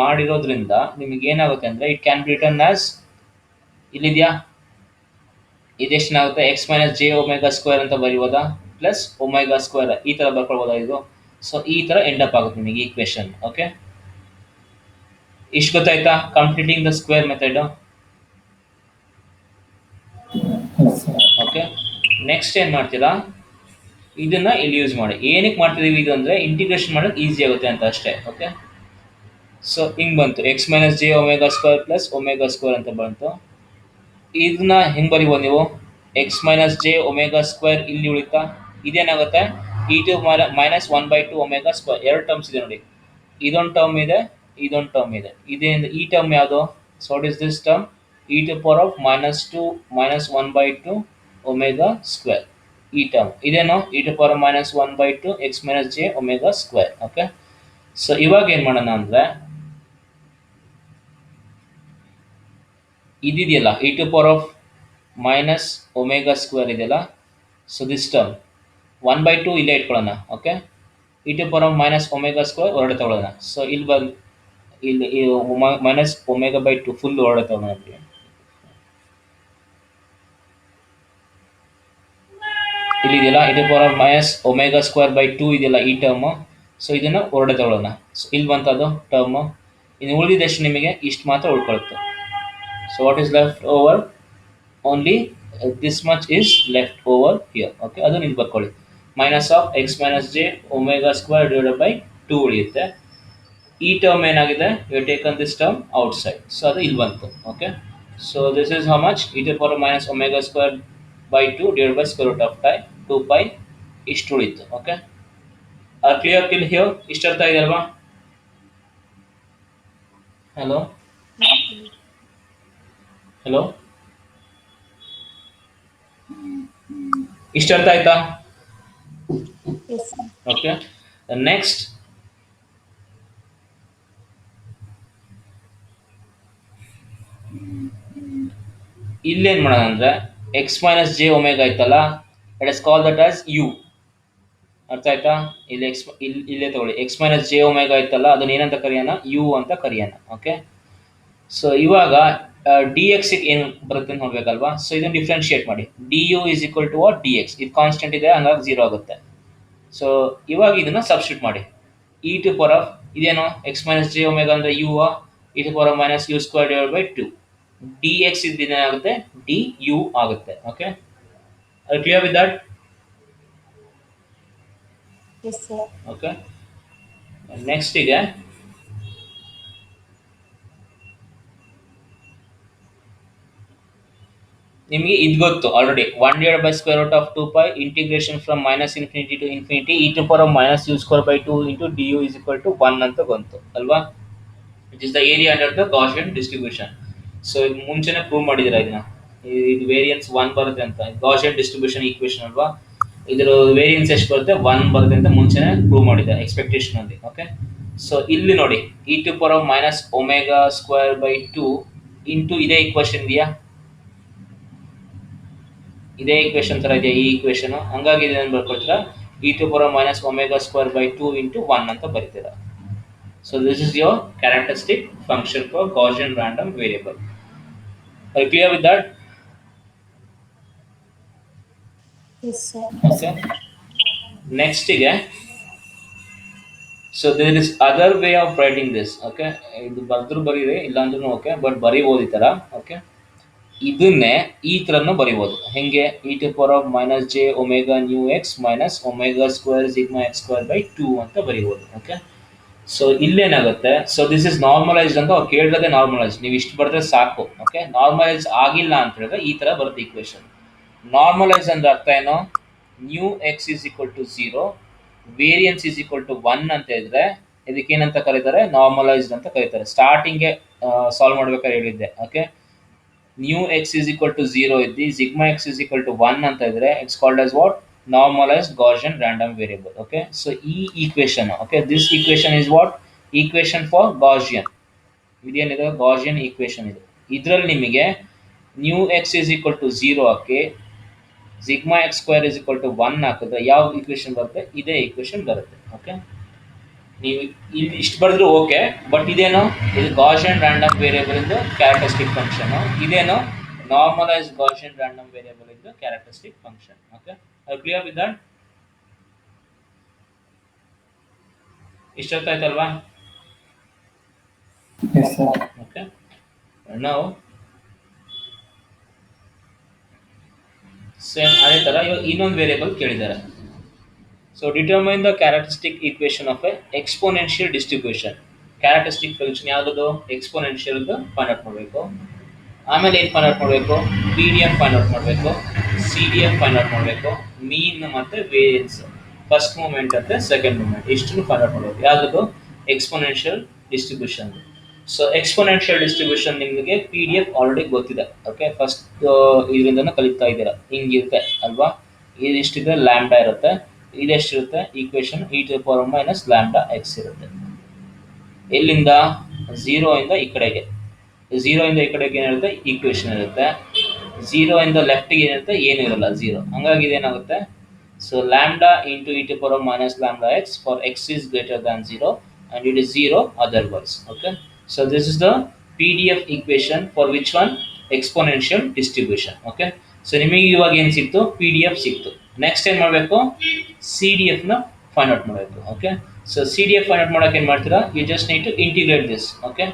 ಮಾಡಿರೋದ್ರಿಂದ ನಿಮಗೆ ಏನಾಗುತ್ತೆ ಅಂದರೆ it can be written as, ಇಲ್ಲಿದೆಯಾ ಇದೆಷ್ಟನಾಗುತ್ತೆ, x minus J omega square ಅಂತ ಬರೀಬೋದಾ, ಪ್ಲಸ್ ಒಮೆಗಾ ಸ್ಕ್ವೇರ್ ಈ ಥರ ಬರ್ಕೊಳ್ಬೋದಾ ಇದು. ಸೊ ಈ ಥರ ಎಂಡ್ ಅಪ್ ಆಗುತ್ತೆ ನಿಮಗೆ ಈಕ್ವೇಷನ್. ಓಕೆ, ಇಷ್ಟು ಗೊತ್ತಾಯ್ತಾ completing the square method. Okay, next ಏನು ಮಾಡ್ತೀರಾ, ಇದನ್ನ ಇಲ್ಲಿ ಯೂಸ್ ಮಾಡಿ. ಏನಕ್ಕೆ ಮಾಡ್ತಿದ್ದೀವಿ ಇದು ಅಂದರೆ ಇಂಟಿಗ್ರೇಷನ್ ಮಾಡೋಕ್ಕೆ ಈಸಿ ಆಗುತ್ತೆ ಅಂತ ಅಷ್ಟೇ. ಓಕೆ, ಸೊ ಹಿಂಗೆ ಬಂತು x minus J omega square plus omega square ಅಂತ ಬಂತು. ಇದನ್ನ ಹೆಂಗೆ ಬರೀಬೋದು ನೀವು, x minus J omega square ಇಲ್ಲಿ ಉಳಿತಾ, ಇದೇನಾಗುತ್ತೆ E to minus 1/2 omega square. ಎರಡು ಟರ್ಮ್ಸ್ ಇದೆ ನೋಡಿ, ಇದೊಂದು ಟರ್ಮ್ ಇದೆ, ಇದೊಂದು ಟರ್ಮ್ ಇದೆ. ಇದೇನು ಈ ಟರ್ಮ್ ಯಾವುದು, so what is this term, e to power of minus 1/2 omega square. ಈ ಟರ್ಮ್ ಇದೇನು e to power minus 1/2 x minus J omega square. Okay, so ಇವಾಗ ಏನು ಮಾಡೋಣ ಅಂದರೆ ಇದಿದೆಯಲ್ಲ e to power of minus omega square ಇದೆಯಲ್ಲ, so this term 1/2 ಇಲ್ಲೇ ಇಟ್ಕೊಳ್ಳೋಣ. Okay, e to power of minus omega square ಹೊರಡೆ ತಗೊಳ್ಳೋಣ. ಸೊ ಇಲ್ಲಿ ಬಂದು ಇಲ್ಲಿ ಮೈನಸ್ ಒಮೆಗಾ ಬೈ 2 ಫುಲ್ ಹೊರಡೆ ತಗೊಳ್ಳೋಣ. ಇಲ್ಲಿದೆಯಲ್ಲ e to power of minus omega square by 2 ಇದೆಯಲ್ಲ ಈ ಟರ್ಮು, ಸೊ ಇದನ್ನು ಹೊರಡೆ ತಗೊಳ್ಳೋಣ. ಸೊ ಇಲ್ಲಿ ಬಂತದು ಟರ್ಮು, ಇನ್ನು ಉಳಿದಿದ್ದಷ್ಟು ನಿಮಗೆ ಇಷ್ಟು ಮಾತ್ರ ಉಳ್ಕೊಳುತ್ತೆ. So what is left over, only this much is left over here. Okay, ಅದು ಇಲ್ಲಿ ಬರ್ಕೊಳ್ಳಿ, minus of x minus J omega square divided by 2 ಉಳಿಯುತ್ತೆ. ಈ ಟರ್ಮ್ ಏನಾಗಿದೆ, you taken this term outside, so ಅದು ಇಲ್ಲಿ ಬಂತು. Okay, so this is how much, E to power minus omega square by 2 divide by square root of 2 pi ಇಷ್ಟು ಉಳಿತು. Okay, clear till here, ಇಷ್ಟು ಅರ್ಥ ಇದೆ ಅಲ್ವಾ. ಹಲೋ ಹಲೋ, ಇಷ್ಟು ಅರ್ಥ ಆಯ್ತಾ. ಓಕೆ, ನೆಕ್ಸ್ಟ್ ಇಲ್ಲೇನು ಮಾಡೋಣ ಅಂದರೆ ಎಕ್ಸ್ ಮೈನಸ್ ಜೆ ಒಮೆಗಾ ಆಯ್ತಲ್ಲ, it is call that as u. ಅರ್ಥ ಆಯ್ತಾ, ಇಲ್ಲಿ ಇಲ್ಲೇ ತಗೊಳ್ಳಿ, ಎಕ್ಸ್ ಮೈನಸ್ ಜೆ ಒಮೆಗಾ ಆಯ್ತಲ್ಲ, ಅದನ್ನ ಏನಂತ ಕರೆಯೋಣ, ಯು ಅಂತ ಕರೆಯೋಣ. ಓಕೆ, ಸೊ ಇವಾಗ ಡಿ ಎಕ್ಸ್ ಏನು ಬರುತ್ತೆ ಅಂತ ನೋಡ್ಬೇಕಲ್ವಾ. ಸೊ ಇದನ್ನು ಡಿಫ್ರೆನ್ಶಿಯೇಟ್ ಮಾಡಿ, d u is equal to what, d x. ಇದು ಕಾನ್ಸ್ಟೆಂಟ್ ಇದೆ ಹಂಗಾಗಿ 0 ಆಗುತ್ತೆ. ಸೊ ಇವಾಗ ಇದನ್ನು ಸಬ್ಸ್ಟಿಟ್ಯೂಟ್ ಮಾಡಿ, ಇ ಟು ಪವರ್ ಆಫ್ ಇದೇನು ಎಕ್ಸ್ ಮೈನಸ್ ಜೆ ಒಮೆಗಾ ಅಂದರೆ u, e to power of minus u square divide by 2. D x ಇದೇನಾಗುತ್ತೆ, ಡಿ ಯು ಆಗುತ್ತೆ. ಓಕೆ, ಅದು ಕ್ಲಿಯರ್ ವಿತ್ ದಟ್. ಓಕೆ, ನೆಕ್ಸ್ಟಿಗೆ ನಿಮಗೆ ಇದು ಗೊತ್ತು already, 1 divide by square root of 2 pi integration from minus infinity to infinity e to power of minus u square by 2 into d u is equal to 1 ಅಂತ ಬಂತು ಅಲ್ವಾ. It is the area under the Gaussian distribution. So ಇದು ಮುಂಚೆನೇ prove ಮಾಡಿದ್ದೀರಾ ಇದನ್ನ, ಇದು variance 1 ಬರುತ್ತೆ ಅಂತ, ಗಾಸಿಯನ್ ಡಿಸ್ಟ್ರಿಬ್ಯೂಷನ್ ಈಕ್ವೇಷನ್ ಅಲ್ವಾ. ಇದರ ವೇರಿಯನ್ಸ್ ಎಷ್ಟು ಬರುತ್ತೆ, 1 ಬರುತ್ತೆ ಅಂತ ಮುಂಚೆನೇ ಪ್ರೂವ್ ಮಾಡಿದೆ ಎಕ್ಸ್ಪೆಕ್ಟೇಷನ್ ಅಲ್ಲಿ. ಓಕೆ, ಸೊ ಇಲ್ಲಿ ನೋಡಿ e to power of minus omega square by 2 into ಇದೇ ಈಕ್ವೇಷನ್ ಇದೆಯಾ, ಇದೇ ಈಕ್ವೇಷನ್ ಥರ ಇದೆಯಾ ಈ ಈಕ್ವೇಷನ್, ಹಂಗಾಗಿ ಇದೇನು ಬರ್ಕೊಳ್ತೀರಾ, e to power minus omega square by 2 into 1 ಅಂತ ಬರೀತೀರಾ. So this is your characteristic function for Gaussian random variable. Are you clear with that? Yes, sir. Okay. Next ಗೆ, so there is other way of writing this. Okay, ಇದು ಬರೆದ್ರು ಬರೀರಿ, ಇಲ್ಲಾಂದ್ರೂ okay, but ಬರೀಬೋದು ಈ ಥರ. Okay, ಇದನ್ನೇ ಈ ಥರನೂ ಬರಿಬೋದು. ಹೆಂಗೆ, e to power of minus J omega mu x minus omega square sigma x square by 2 ಅಂತ ಬರಿಬೋದು. ಓಕೆ, ಸೊ ಇಲ್ಲೇನಾಗುತ್ತೆ, ಸೊ ದಿಸ್ ಇಸ್ ನಾರ್ಮಲೈಸ್ಡ್ ಅಂತ ಅವ್ರು ಕೇಳಿರೋದೇ ನಾರ್ಮಲೈಸ್, ನೀವು ಇಷ್ಟು ಬರೆದ್ರೆ ಸಾಕು. ಓಕೆ, ನಾರ್ಮಲೈಸ್ ಆಗಿಲ್ಲ ಅಂತ ಹೇಳಿದ್ರೆ ಈ ಥರ ಬರುತ್ತೆ ಈಕ್ವೇಷನ್. ನಾರ್ಮಲೈಸ್ ಅಂದ್ರೆ ಅರ್ಥ ಏನು, mu x is equal to 0, variance is equal to 1 ಅಂತ ಇದ್ರೆ ಇದಕ್ಕೇನಂತ ಕರೀತಾರೆ, ನಾರ್ಮಲೈಸ್ಡ್ ಅಂತ ಕರೀತಾರೆ. ಸ್ಟಾರ್ಟಿಂಗ್ಗೆ ಸಾಲ್ವ್ ಮಾಡ್ಬೇಕಾದ್ರೆ ಹೇಳಿದ್ದೆ. Okay, mu x is equal to 0 ಇದ್ದು sigma x is equal to 1 ಅಂತ ಇದ್ರೆ it's called as what normalized Gaussian random variable. Okay, so ಈ equation, okay, this equation is what equation for Gaussian. ಇದೇನಿದೆ Gaussian equation ಇದೆ. ಇದರಲ್ಲಿ ನಿಮಗೆ mu x is equal to 0 ಹಾಕಿ sigma x square is equal to 1 ಹಾಕಿದ್ರೆ ಯಾವ equation ಬರುತ್ತೆ? ಇದೇ ಈಕ್ವೇಶನ್ ಬರುತ್ತೆ. ಓಕೆ, ನೀವು ಇಲ್ಲಿ ಇಷ್ಟು ಬರೆದ್ರು ಓಕೆ, ಬಟ್ ಇದೇನು, ಇದು ಗಾಸಿಯನ್ ರ್ಯಾಂಡಮ್ ವೇರಿಯಬಲ್ ಇಂದು ಕ್ಯಾರೆಕ್ಟರಿಸ್ಟಿಕ್ ಫಂಕ್ಷನ್. ಇದೇನು ನಾರ್ಮಲೈಸ್ ಗಾಸಿಯನ್ ರ್ಯಾಂಡಮ್ ವೇರಿಯಬಲ್ ಇಂದು characteristic function. Okay, clear with that? ಇಷ್ಟ ಅರ್ಥ ಆಯ್ತಲ್ವಾ? Yes, sir. ಓಕೆ, ನಾವು ಸೇಮ್ ಅದೇ ತರ ಇವಾಗ ಇನ್ನೊಂದು ವೇರಿಯಬಲ್ ಕೇಳಿದ್ದಾರೆ. So determine the characteristic equation of a exponential distribution. Characteristic function ಯಾವುದು? ಎಕ್ಸ್ಪೋನೆನ್ಷಿಯಲ್ ಫೈಂಡ್ ಔಟ್ ಮಾಡಬೇಕು. ಆಮೇಲೆ ಏನು ಫೈಂಡ್ ಔಟ್ ಮಾಡಬೇಕು? P D F find out ಮಾಡಬೇಕು, C D F find out ಮಾಡಬೇಕು, ಮೀನ್ ಮತ್ತು ವೇರಿಯನ್ಸ್, ಫಸ್ಟ್ ಮೂಮೆಂಟ್ ಮತ್ತು ಸೆಕೆಂಡ್ ಮೂಮೆಂಟ್, ಇಷ್ಟನ್ನು ಫೈಂಡ್ ಔಟ್ ಮಾಡಬೇಕು. ಯಾವುದದು? Exponential distribution. So exponential distribution ನಿಮಗೆ ಪಿ ಡಿ ಎಫ್ ಆಲ್ರೆಡಿ ಗೊತ್ತಿದೆ. ಓಕೆ, ಫಸ್ಟ್ ಇದರಿಂದನೂ ಕಲಿತಾ ಇದ್ದೀರಾ. ಹಿಂಗಿರುತ್ತೆ ಅಲ್ವಾ? ಇದಿಷ್ಟಿದೆ ಲ್ಯಾಂಬ್ಡಾ ಇರುತ್ತೆ, ಇದೆಷ್ಟಿರುತ್ತೆ equation e to power minus lambda x ಇರುತ್ತೆ. ಎಲ್ಲಿಂದ? ಝೀರೋ ಇಂದ ಈ ಕಡೆಗೆ. ಝೀರೋ ಇಂದ ಈ ಕಡೆಗೆ ಏನಿರುತ್ತೆ? ಈಕ್ವೇಶನ್ ಇರುತ್ತೆ. ಝೀರೋ ಇಂದ ಲೆಫ್ಟ್ಗೆ ಏನಿರುತ್ತೆ? ಏನು ಇರಲ್ಲ, ಝೀರೋ. ಹಂಗಾಗಿ ಇದೇನಾಗುತ್ತೆ? So lambda into E to power minus lambda x for x is greater than zero and it is 0 otherwise. Okay, so this is the pdf equation for which one? Exponential distribution. Okay, so ನಿಮಗೆ ಇವಾಗ ಏನು ಸಿಕ್ತು? pdf ಸಿಕ್ತು. Next ಏನು ಮಾಡಬೇಕು? cdf ನ find out ಮಾಡಬೇಕು. Okay, so cdf find out ಮಾಡೋಕೆ ಏನು ಮಾಡ್ತೀರಾ? You just need to integrate this. Okay,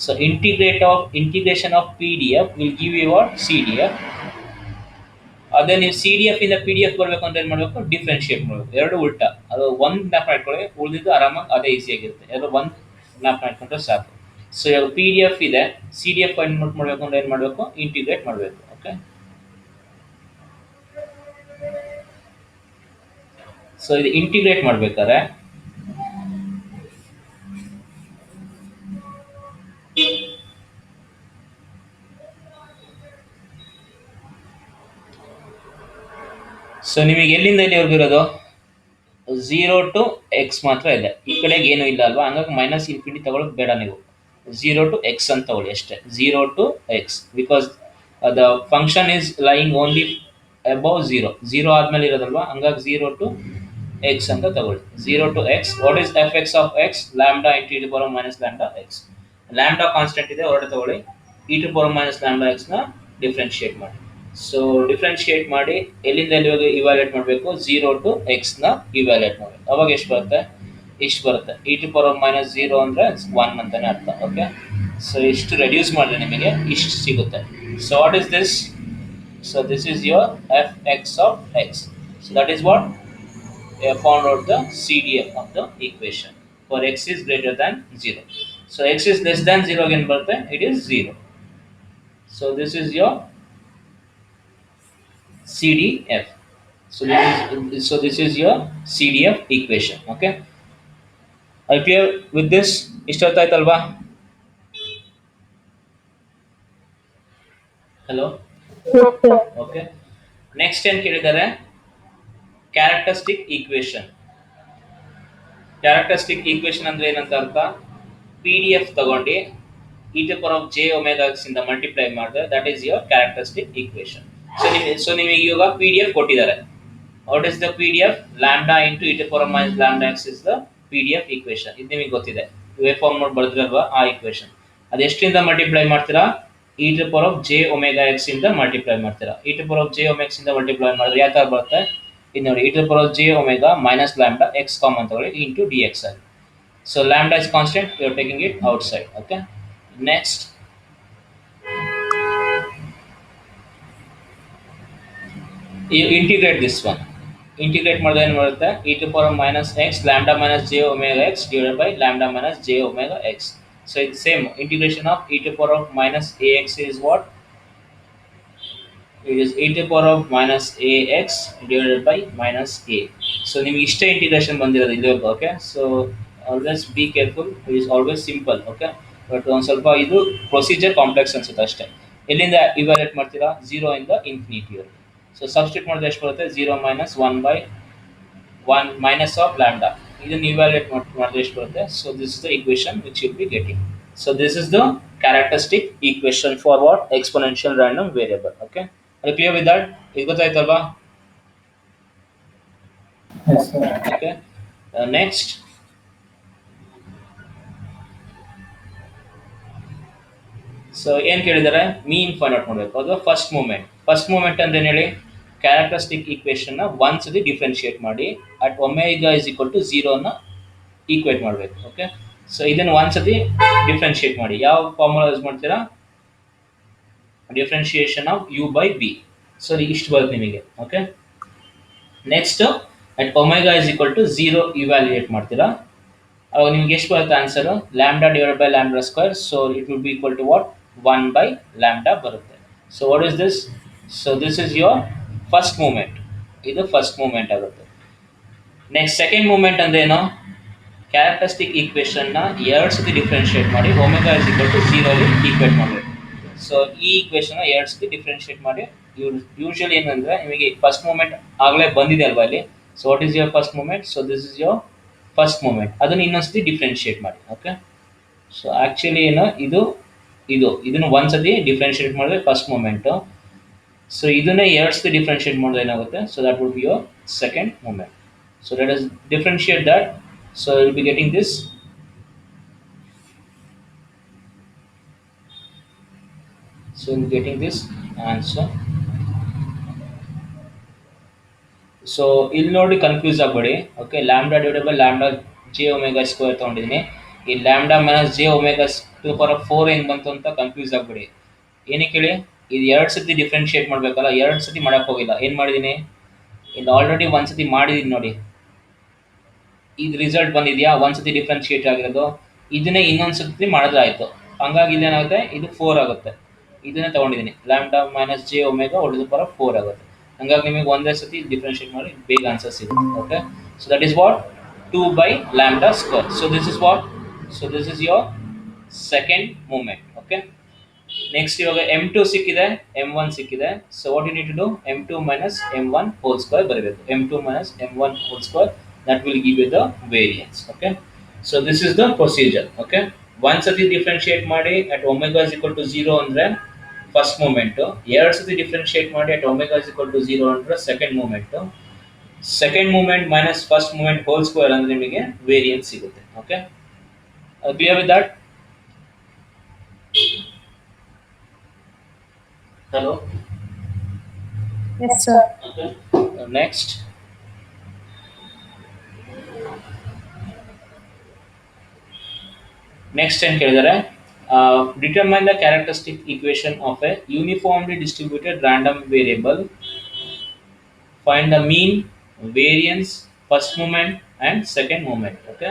so integration of pdf will give you what? cdf. ಅದೇ ನೀವು ಸಿ ಡಿ ಎಫ್ ಇಂದ ಪಿ ಡಿ ಎಫ್ ಬರಬೇಕು ಅಂತ ಏನು ಮಾಡಬೇಕು? ಡಿಫ್ರೆನ್ಶಿಯೇಟ್ ಮಾಡಬೇಕು. ಎರಡು ಉಲ್ಟಾ. ಅದು ಒಂದು ಮ್ಯಾಪ್ ಮಾಡ್ಕೊಳ್ಳಿ, ಉಳಿದಿದ್ದು ಆರಾಮಾಗಿ ಅದೇ ಈಸಿಯಾಗಿರುತ್ತೆ. ಎರಡು ಒಂದು ಮ್ಯಾಪ್ ಮಾಡ್ಕೊಂಡ್ರೆ ಸಾಕು. ಸೊ ಇವಾಗ ಪಿ ಡಿ ಎಫ್ ಇದೆ, ಸಿ ಡಿ ಎಫ್ ಫೈಂಡ್ ಮಾಡಬೇಕು ಅಂದ್ರೆ ಏನು ಮಾಡಬೇಕು? ಇಂಟಿಗ್ರೇಟ್ ಮಾಡಬೇಕು. ಓಕೆ, ಸೊ ಇದು ಇಂಟಿಗ್ರೇಟ್ ಮಾಡಬೇಕಾದ್ರೆ ಸೊ ನಿಮಗೆ ಎಲ್ಲಿಂದ ಎಲ್ಲಿವರೆಗೂ ಇರೋದು? ಝೀರೋ ಟು ಎಕ್ಸ್ ಮಾತ್ರ ಇದೆ, ಈ ಕಡೆಗೆ ಏನೂ ಇಲ್ಲ ಅಲ್ವಾ? ಹಂಗಾಗಿ ಮೈನಸ್ ಇನ್ಫಿನಿಟಿ ತಗೊಳ್ಳೋದು ಬೇಡ ನೀವು. ಝೀರೋ ಟು ಎಕ್ಸ್ ಅಂತ ತಗೊಳ್ಳಿ ಅಷ್ಟೇ. Zero to x, because the function is lying only above zero. Zero ಆದಮೇಲೆ ಇರೋದಲ್ವಾ? ಹಂಗಾಗಿ ಝೀರೋ ಟು ಎಕ್ಸ್ ಅಂತ ತಗೊಳ್ಳಿ. Zero to x. What is F X of x? Lambda into E to power minus lambda x. Lambda constant ಇದೆ, ಹೊರಡೆ ತಗೊಳ್ಳಿ. E to power minus lambda ಎಕ್ಸ್ನ differentiate ಮಾಡಿ. ಸೊ ಡಿಫ್ರೆನ್ಶಿಯೇಟ್ ಮಾಡಿ ಎಲ್ಲಿಂದ ಎಲ್ಲಿವಾಗ ಇವ್ಯಾಲ್ಯೂಯೇಟ್ ಮಾಡಬೇಕು? ಝೀರೋ ಟು ಎಕ್ಸ್ನ ಇವ್ಯಾಲ್ಯೂಯೇಟ್ ಮಾಡಬೇಕು. ಅವಾಗ ಎಷ್ಟು ಬರುತ್ತೆ? ಇಷ್ಟು ಬರುತ್ತೆ. E to power minus zero ಅಂದರೆ 1 ಅಂತಲೇ ಅರ್ಥ. ಓಕೆ, ಸೊ ಇಷ್ಟು ರೆಡ್ಯೂಸ್ ಮಾಡಿದ್ರೆ ನಿಮಗೆ ಇಷ್ಟು ಸಿಗುತ್ತೆ. So what is this? So this is your F X of X. So that is what found out the CDF of the equation for x is greater than 0. So x is less than 0 again ಬರುತ್ತೆ, it is 0. So this is your CDF. So this is your CDF equation. Okay, are you clear with this? ಇಷ್ಟ ಅರ್ಥ ಆಯ್ತಲ್ವಾ? Hello, Yes, sir. Okay. Next ಏನು ಕೇಳಿದ್ದಾರೆ? Characteristic equation. Characteristic equation ಅಂದ್ರೆ ಏನಂತ ಅರ್ಥ? P D f ತಗೊಂಡು e to power of J omega X ಇಂದ ಮಲ್ಟಿಪ್ಲೈ ಮಾಡಿದ್ರೆ that is your characteristic equation. So ನಿಮಗೆ ಇವಾಗ ಪಿ ಡಿ ಎಫ್ ಕೊಟ್ಟಿದ್ದಾರೆ. What is the p D f? Lambda into E to power minus lambda x is the p D f equation. ಇದು ನಿಮಗೆ ಗೊತ್ತಿದೆ, wave form ನೋಡಿ ಬರೆದ್ರಲ್ವಾ ಆ equation. ಅದು ಎಷ್ಟರಿಂದ ಮಲ್ಟಿಪ್ಲೈ ಮಾಡ್ತೀರಾ? E to power of J omega X ಇಂದ multiply ಮಾಡ್ತೀರಾ. E to power of j omega x ಇಂದ ಮಲ್ಟಿಪ್ಲೈ ಮಾಡಿದ್ರೆ ಯಾವ ಥರ ಬರುತ್ತೆ? ಇದು ನೋಡಿ, e to power of J omega minus lambda x common ತಗೊಳ್ಳಿ ಇಂಟು ಡಿ ಎಕ್ಸ್ ಆಗಿ. So lambda is constant, you are taking it outside. Okay, next you integrate this one. Integrate ಮಾಡಿದ್ರೆ ಏನು ಬರುತ್ತೆ? e to power minus x lambda minus j omega x divided by lambda minus j omega x. So it's same integration of e to power of minus ax is what? It is e to power of minus ax divided by minus a. So ನಿಮಗೆ ಇಷ್ಟೇ integration ಬಂದಿರೋದು ಇಲ್ಲಿವರೆಗೂ. Okay, so always be careful, it is always simple. Okay, but ಒಂದು ಸ್ವಲ್ಪ ಇದು procedure complex ಅನ್ಸುತ್ತೆ ಅಷ್ಟೇ. ಎಲ್ಲಿಂದ ಇವ್ಯಾಲ್ಯೂಯೇಟ್ ಮಾಡ್ತೀರಾ? 0 ಇಂದ ಇನ್ಫಿನಿಟಿ ವರೆಗೆ. ಸೊ ಸಬ್ಸ್ಟಿಟ್ಯೂಟ್ ಮಾಡಿದ್ರೆ ಎಷ್ಟು ಬರುತ್ತೆ? 0 ಮೈನಸ್ 1 minus of lambda. ಇದನ್ನು ಇವ್ಯಾಲ್ಯೂಯೇಟ್ ಮಾಡಿದ್ರೆ ಎಷ್ಟು ಬರುತ್ತೆ? So this is the equation which will be getting. So this is the characteristic equation for what? Exponential random variable. Okay. Are you clear with that? ಇದು ಗೊತ್ತಾಯ್ತಲ್ವಾ? Yes, sir. Okay. Next. So ಏನು ಕೇಳಿದ್ದಾರೆ? ಮೀನ್ find out ಮಾಡಬೇಕು. ಅದು first moment. First moment ಅಂದ್ರೆ ಏನು ಹೇಳಿ? Characteristic ಈಕ್ವೇಷನ್ನ ಒಂದ್ಸತಿ ಡಿಫ್ರೆನ್ಶಿಯೇಟ್ ಮಾಡಿ at omega is equal to 0ನ ಈಕ್ವೇಟ್ ಮಾಡಬೇಕು. ಓಕೆ. ಸೊ ಇದನ್ನು ಒಂದ್ಸತಿ ಡಿಫ್ರೆನ್ಶಿಯೇಟ್ ಮಾಡಿ. ಯಾವ ಫಾರ್ಮುಲಾ ಯೂಸ್ ಮಾಡ್ತೀರಾ? Differentiation of u by b. So ಇಷ್ಟು ಬರುತ್ತೆ ನಿಮಗೆ. Okay. Next at omega is equal to 0 evaluate ಮಾಡ್ತೀರಾ. ಅವಾಗ ನಿಮ್ಗೆ ಎಷ್ಟು ಬರುತ್ತೆ answer? Lambda divide by lambda square. So it will be equal to what? 1 by lambda ಬರುತ್ತೆ. So what is this? So this is your first moment. ಇದು first moment ಆಗುತ್ತೆ. Next second moment ಅಂದ್ರೆ ಏನು? ಕ್ಯಾರೆಕ್ಟರಿಸ್ಟಿಕ್ ಈಕ್ವೇಷನ್ನ ಎರಡು ಸತಿ differentiate ಮಾಡಿ omega is equal to 0 equate ಮಾಡಬೇಕು. ಸೊ ಈ ಈಕ್ವೇಷನ್ನ ಎರಡು ಸತಿ ಡಿಫ್ರೆನ್ಶಿಯೇಟ್ ಮಾಡಿ. ಯೂಶಲಿ ಏನಂದ್ರೆ ನಿಮಗೆ ಫಸ್ಟ್ ಮೂಮೆಂಟ್ ಆಗಲೇ ಬಂದಿದೆ ಅಲ್ವಾ ಇಲ್ಲಿ. So what is your first moment? So this is your first moment. ಅದನ್ನು ಇನ್ನೊಂದ್ಸತಿ ಡಿಫ್ರೆನ್ಶಿಯೇಟ್ ಮಾಡಿ. ಓಕೆ. ಸೊ ಆ್ಯಕ್ಚುಲಿ ಏನು ಇದನ್ನು ಒಂದ್ಸತಿ ಡಿಫ್ರೆನ್ಶಿಯೇಟ್ ಮಾಡಿದ್ರೆ ಫಸ್ಟ್ ಮೂಮೆಂಟು. ಸೊ ಇದನ್ನೇ ಎರಡು ಸತಿ ಡಿಫ್ರೆನ್ಶಿಯೇಟ್ ಮಾಡಿದ್ರೆ ಏನಾಗುತ್ತೆ? So that would be your second moment. So let us differentiate that. So you'll be getting this. So you'll be getting this answer. So ಇಲ್ಲಿ ನೋಡಿ ಕನ್ಫ್ಯೂಸ್ ಆಗಬೇಡಿ. Okay. Lambda divided by lambda j omega square ತೊಗೊಂಡಿದ್ದೀನಿ. ಈ lambda minus J omega to power 4 ಹೆಂಗೆ ಬಂತು ಅಂತ confuse ಆಗಬೇಡಿ. ಏನಕ್ಕೆ ಹೇಳಿ? ಇದು ಎರಡು ಸತಿ ಡಿಫ್ರೆನ್ಶಿಯೇಟ್ ಮಾಡಬೇಕಲ್ಲ, ಎರಡು ಸತಿ ಮಾಡೋಕ್ಕೆ ಹೋಗಿಲ್ಲ. ಏನು ಮಾಡಿದ್ದೀನಿ? ಇದು ಆಲ್ರೆಡಿ ಒಂದು ಸತಿ ಮಾಡಿದ್ದೀನಿ ನೋಡಿ. ಇದು ರಿಸಲ್ಟ್ ಬಂದಿದೆಯಾ? ಒಂದ್ಸತಿ ಡಿಫ್ರೆನ್ಶಿಯೇಟ್ ಆಗಿರೋದು. ಇದನ್ನೇ ಇನ್ನೊಂದು ಸತಿ ಮಾಡಿದ್ರೆ ಆಯಿತು. ಹಂಗಾಗಿ ಇಲ್ಲೇನಾಗುತ್ತೆ? ಇದು 4 ಆಗುತ್ತೆ. ಇದನ್ನೇ ತೊಗೊಂಡಿದ್ದೀನಿ. ಲ್ಯಾಂಬ್ಡಾ ಮೈನಸ್ ಜೆ ಒಮೆಗಾ ಒಡೆದು ಪರ 4 ಆಗುತ್ತೆ. ಹಂಗಾಗಿ ನಿಮಗೆ ಒಂದೇ ಸತಿ ಡಿಫ್ರೆನ್ಶಿಯೇಟ್ ಮಾಡಿ ಬೇಗ ಆನ್ಸರ್ ಸಿಗುತ್ತೆ. Okay. So that is what? 2 by lambda square. So this is what? So this is your second moment. Okay. Next ಇವಾಗ M2 ಸಿಕ್ಕಿದೆ, M1 ಸಿಕ್ಕಿದೆ. So what you need to do? M2 minus M1 whole square ಬರಬೇಕು. M2 minus M1 whole square. That will give you the variance. Okay. So this is the procedure. Okay. One sati differentiate ಮಾಡಿ at omega is equal to 0 ಅಂದ್ರೆ first moment. ಎರಡು ಸತಿ differentiate ಮಾಡಿ at omega is equal to 0 ಅಂದ್ರೆ second moment. Second moment minus first moment whole square ಅಂದ್ರೆ ನಿಮಗೆ variance ಸಿಗುತ್ತೆ. Okay. Clear with that? Hello. Yes, sir. Okay. Next ಏನು ಕೇಳಿದರೆ? Determine the characteristic equation of a uniformly distributed random variable. Find the mean, variance, first moment and second moment. Okay.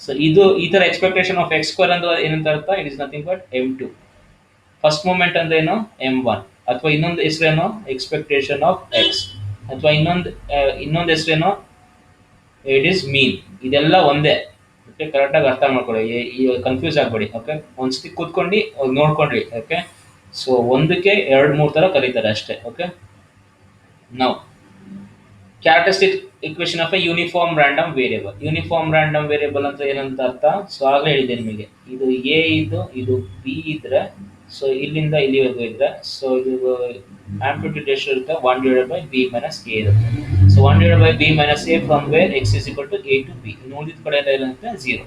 So ಇದು ಈ ಥರ expectation of X square ಅಂದ್ರೆ ಏನಂತ ಅರ್ಥ? It is nothing but M2. First moment ಅಂದ್ರೆ ಏನು? M1. ಅಥವಾ ಇನ್ನೊಂದು ಹೆಸರೇನು? Expectation of x. ಅಥವಾ ಇನ್ನೊಂದು ಹೆಸರೇನು? It is mean. ಇದೆಲ್ಲ ಒಂದೇ. ಓಕೆ. ಕರೆಕ್ಟಾಗಿ ಅರ್ಥ ಮಾಡ್ಕೊಳ್ಳಿ. ಈಗ ಕನ್ಫ್ಯೂಸ್ ಆಗಬೇಡಿ. ಓಕೆ. ಒಂದ್ಸತಿ ಕೂತ್ಕೊಂಡು ನೋಡ್ಕೊಂಡ್ರಿ. ಓಕೆ. ಸೊ ಒಂದಕ್ಕೆ 2-3 ಥರ ಕರೀತಾರೆ ಅಷ್ಟೇ. ಓಕೆ. ನಾವು characteristic equation of A uniform random variable. Uniform random variable ಅಂತ ಏನಂತ ಅರ್ಥ? ಸೊ ಆಗಲೇ ಹೇಳಿದೆ ನಿಮಗೆ. ಇದು ಎ ಇದು ಬಿ ಇದ್ರೆ, ಸೊ ಇಲ್ಲಿಂದ ಇಲ್ಲಿವರೆಗೂ ಇದ್ರೆ, ಸೊ ಇದು ಆಂಪ್ಲಿಟ್ಯೂಡ್ ಎಷ್ಟು ಇರುತ್ತೆ? 1 divided by B minus a ಇರುತ್ತೆ. So 1 divided by B minus a from where x is equal to A to b. ಉಳಿದ ಕಡೆ ಎಲ್ಲ ಏನಿರುತ್ತೆ? 0.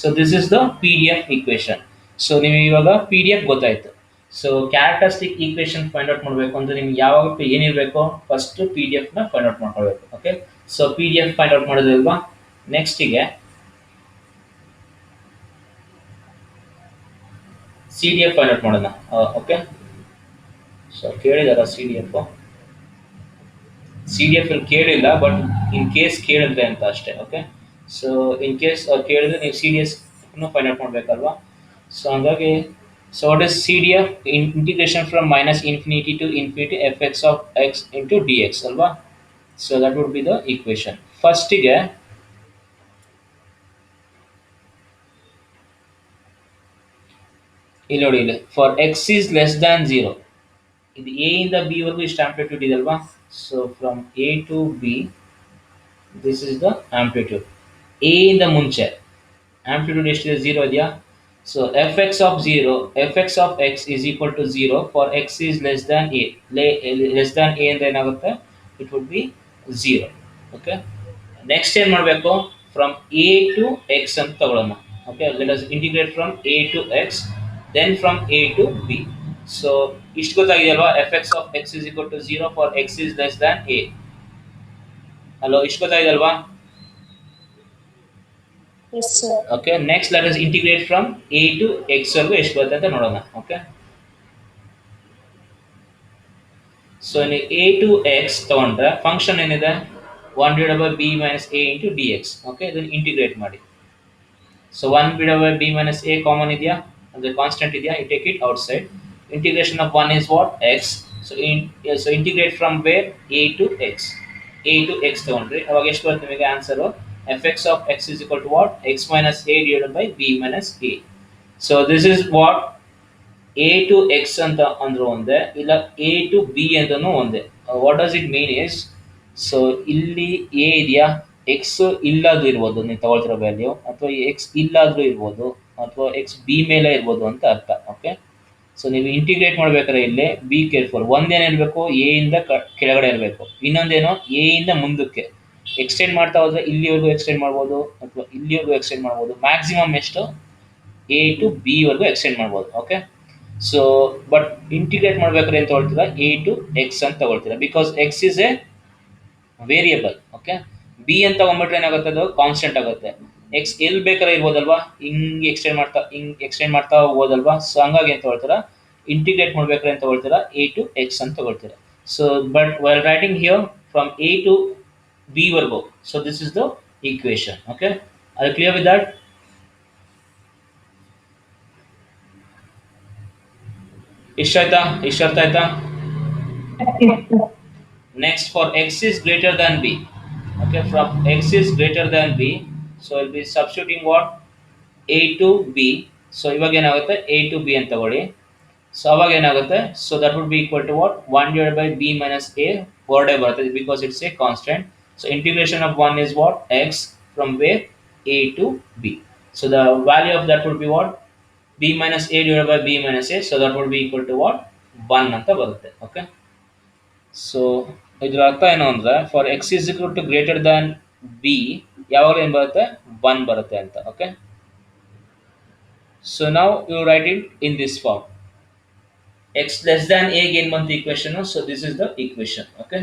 So this is the PDF equation. So ನಿಮಗೆ ಇವಾಗ PDF ಗೊತ್ತಾಯ್ತು. So characteristic equation find out ಮಾಡಬೇಕು ಅಂದ್ರೆ ನಿಮ್ಗೆ ಯಾವಾಗ ಏನಿರಬೇಕು? ಫಸ್ಟ್ PDF ಫೈಂಡ್ ಔಟ್ ಮಾಡ್ಕೊಳ್ಬೇಕು. Okay. So PDF find out ಮಾಡೋದಿಲ್ವಾ? ನೆಕ್ಸ್ಟಿಗೆ CDF ಫೈಂಡ್ ಔಟ್ ಮಾಡೋಣ. ಓಕೆ. So ಕೇಳಿದಾರ CDF? CDF ಅಲ್ಲಿ ಕೇಳಿಲ್ಲ, ಬಟ್ ಇನ್ ಕೇಸ್ ಕೇಳಿದ್ರೆ ಅಂತ ಅಷ್ಟೇ. ಓಕೆ. ಸೊ ಇನ್ ಕೇಸ್ ಕೇಳಿದ್ರೆ ನೀವು CDS ಫೈಂಡ್ ಔಟ್ ಮಾಡಬೇಕಲ್ವಾ? ಸೊ ಹಂಗಾಗಿ so what is CDF? Integration from minus infinity to infinity fx of x into dx ಅಲ್ವಾ? So that would be the equation. ಫಸ್ಟಿಗೆ ಇಲ್ಲಿ ನೋಡಿ, ಇಲ್ಲಿ for x is less than 0. ಇದು ಎ ಇಂದ B ವರೆಗೂ ಇಷ್ಟು ಆಂಪ್ಲಿಟ್ಯೂಡ್ ಇದೆ ಅಲ್ವಾ. So from a to b this is the amplitude. A ಇಂದ ಮುಂಚೆ ಆಂಪ್ಲಿಟ್ಯೂಡ್ ಎಷ್ಟಿದೆ, ಝೀರೋ ಇದೆಯಾ. So F X of zero, f X of X is equal to zero for x is less than a. Less than a ಅಂದ್ರೆ ಏನಾಗುತ್ತೆ, it would be zero. Okay, next ಏನು ಮಾಡಬೇಕು, from a to x ಅಂತ ತಗೊಳ್ಳೋಣ. Okay, let us integrate from a to x, then from a to b. So ಇಷ್ಟು ಗೊತ್ತಾಗಿದೆಯಲ್ವಾ, f X of x is equal to zero for x is less than a. Hello, ಇಷ್ಟು ಗೊತ್ತಾಗಿದೆ. Yes, sir. Okay, next let us integrate from a to x ವರೆಗೂ ಎಷ್ಟು ಬರುತ್ತೆ ಅಂತ ನೋಡೋಣ. ಓಕೆ, ಸೊ ನೀವು ಎ ಟು ಎಕ್ಸ್ ತಗೊಂಡ್ರೆ ಫಂಕ್ಷನ್ ಏನಿದೆ, one divide by B minus a into D X. Okay, ಇದನ್ನು ಇಂಟಿಗ್ರೇಟ್ ಮಾಡಿ. So one divide by B minus a common ಇದೆಯಾ, ಅಂದರೆ ಕಾನ್ಸ್ಟೆಂಟ್ ಇದೆಯಾ, you take it outside. Integration of one is what, x. So integrate from where, a to x. A to x ತಗೊಂಡ್ರಿ ಅವಾಗ ಎಷ್ಟು ಬರುತ್ತೆ ನಿಮಗೆ answer, f X of x is equal to what, x minus a divide by B minus a. So this is what, A to x ಅಂತ ಅಂದ್ರೂ ಒಂದೇ, ಇಲ್ಲ a to b ಅಂತನೂ ಒಂದೇ. What does it mean is, so ಇಲ್ಲಿ a ಇದೆಯಾ, x ಇಲ್ಲಾದ್ರೂ ಇರ್ಬೋದು ನೀವು ತಗೊಳ್ತಿರೋ ವ್ಯಾಲ್ಯೂ, ಅಥವಾ ಎಕ್ಸ್ ಇಲ್ಲಾದ್ರೂ ಇರ್ಬೋದು, ಅಥವಾ ಎಕ್ಸ್ ಬಿ ಮೇಲೆ ಇರ್ಬೋದು ಅಂತ ಅರ್ಥ. ಓಕೆ, ಸೊ ನೀವು ಇಂಟಿಗ್ರೇಟ್ ಮಾಡ್ಬೇಕಾದ್ರೆ ಇಲ್ಲಿ ಬಿ ಕೇರ್ಫುಲ್. ಒಂದೇನಿರಬೇಕು, ಎ ಇಂದ ಕೆಳಗಡೆ ಇರಬೇಕು, ಇನ್ನೊಂದೇನೋ ಎ ಇಂದ ಮುಂದಕ್ಕೆ ಎಕ್ಸ್ಟೆಂಡ್ ಮಾಡ್ತಾ ಹೋದ್ರೆ ಇಲ್ಲಿವರೆಗೂ ಎಕ್ಸ್ಟೆಂಡ್ ಮಾಡ್ಬೋದು, ಅಥವಾ ಇಲ್ಲಿವರೆಗೂ ಎಕ್ಸ್ಟೆಂಡ್ ಮಾಡ್ಬೋದು. ಮ್ಯಾಕ್ಸಿಮಮ್ ಎಷ್ಟು, ಎ ಟು ಬಿ ವರೆಗೂ ಎಕ್ಸ್ಟೆಂಡ್ ಮಾಡ್ಬೋದು. ಓಕೆ, ಸೊ ಬಟ್ ಇಂಟಿಗ್ರೇಟ್ ಮಾಡ್ಬೇಕಾದ್ರೆ ಏನು ತಗೊಳ್ತೀರಾ, ಎ ಟು ಎಕ್ಸ್ ಅಂತ ತಗೊಳ್ತೀರಾ, because x is a variable. Okay, b ಅಂತ ತಗೊಂಡ್ಬಿಟ್ರೆ ಏನಾಗುತ್ತೆ, ಅದು ಕಾನ್ಸ್ಟೆಂಟ್ ಆಗುತ್ತೆ. ಎಕ್ಸ್ ಎಲ್ಲಿ ಬೇಕಾದ್ರೆ ಇರ್ಬೋದಲ್ವಾ, ಹಿಂಗೆ ಎಕ್ಸ್ಟೆಂಡ್ ಮಾಡ್ತಾ ಹೋಗೋದಲ್ವಾ. ಸೊ ಹಂಗಾಗಿ ಏನು ತಗೊಳ್ತೀರಾ, ಇಂಟಿಗ್ರೇಟ್ ಮಾಡ್ಬೇಕಾದ್ರೆ ಏನು ತಗೊಳ್ತೀರಾ, ಎ ಟು ಎಕ್ಸ್ ಅಂತ ತಗೊಳ್ತೀರಾ. So but while writing here from a to b ವರ್ಗೋ, so this is the equation. Okay, I clear with that. ಇಷ್ಟ ಆಯ್ತಾ, ಇಷ್ಟ ಅರ್ಥ ಆಯ್ತಾ. Yes, sir. Next, for x is greater than b. Okay, from x is greater than b, so we'll be substituting what, a to b. So ಇವಾಗ ಏನಾಗುತ್ತೆ, a to b ಅಂತ ತಗೊಳ್ಳಿ. So ಅವಾಗ ಏನಾಗುತ್ತೆ, so that would be equal to what, one divide by B minus a ಹೊರಡೆ ಬರ್ತದೆ, because it's a constant. So integration of one is what, x from where, a to b. So the value of that would be what, b minus a divide by B minus a. So that would be equal to what, one ಅಂತ ಬರುತ್ತೆ. Okay, so ಇದ್ರ ಅರ್ಥ ಏನು ಅಂದರೆ, for x is equal to greater than b ಯಾವಾಗ ಏನು ಬರುತ್ತೆ, one ಬರುತ್ತೆ ಅಂತ. ಓಕೆ, ಸೊ ನಾವು you write it in this form, x less than ಎಗೆ ಏನು ಬಂತು equation. So this is the equation. Okay,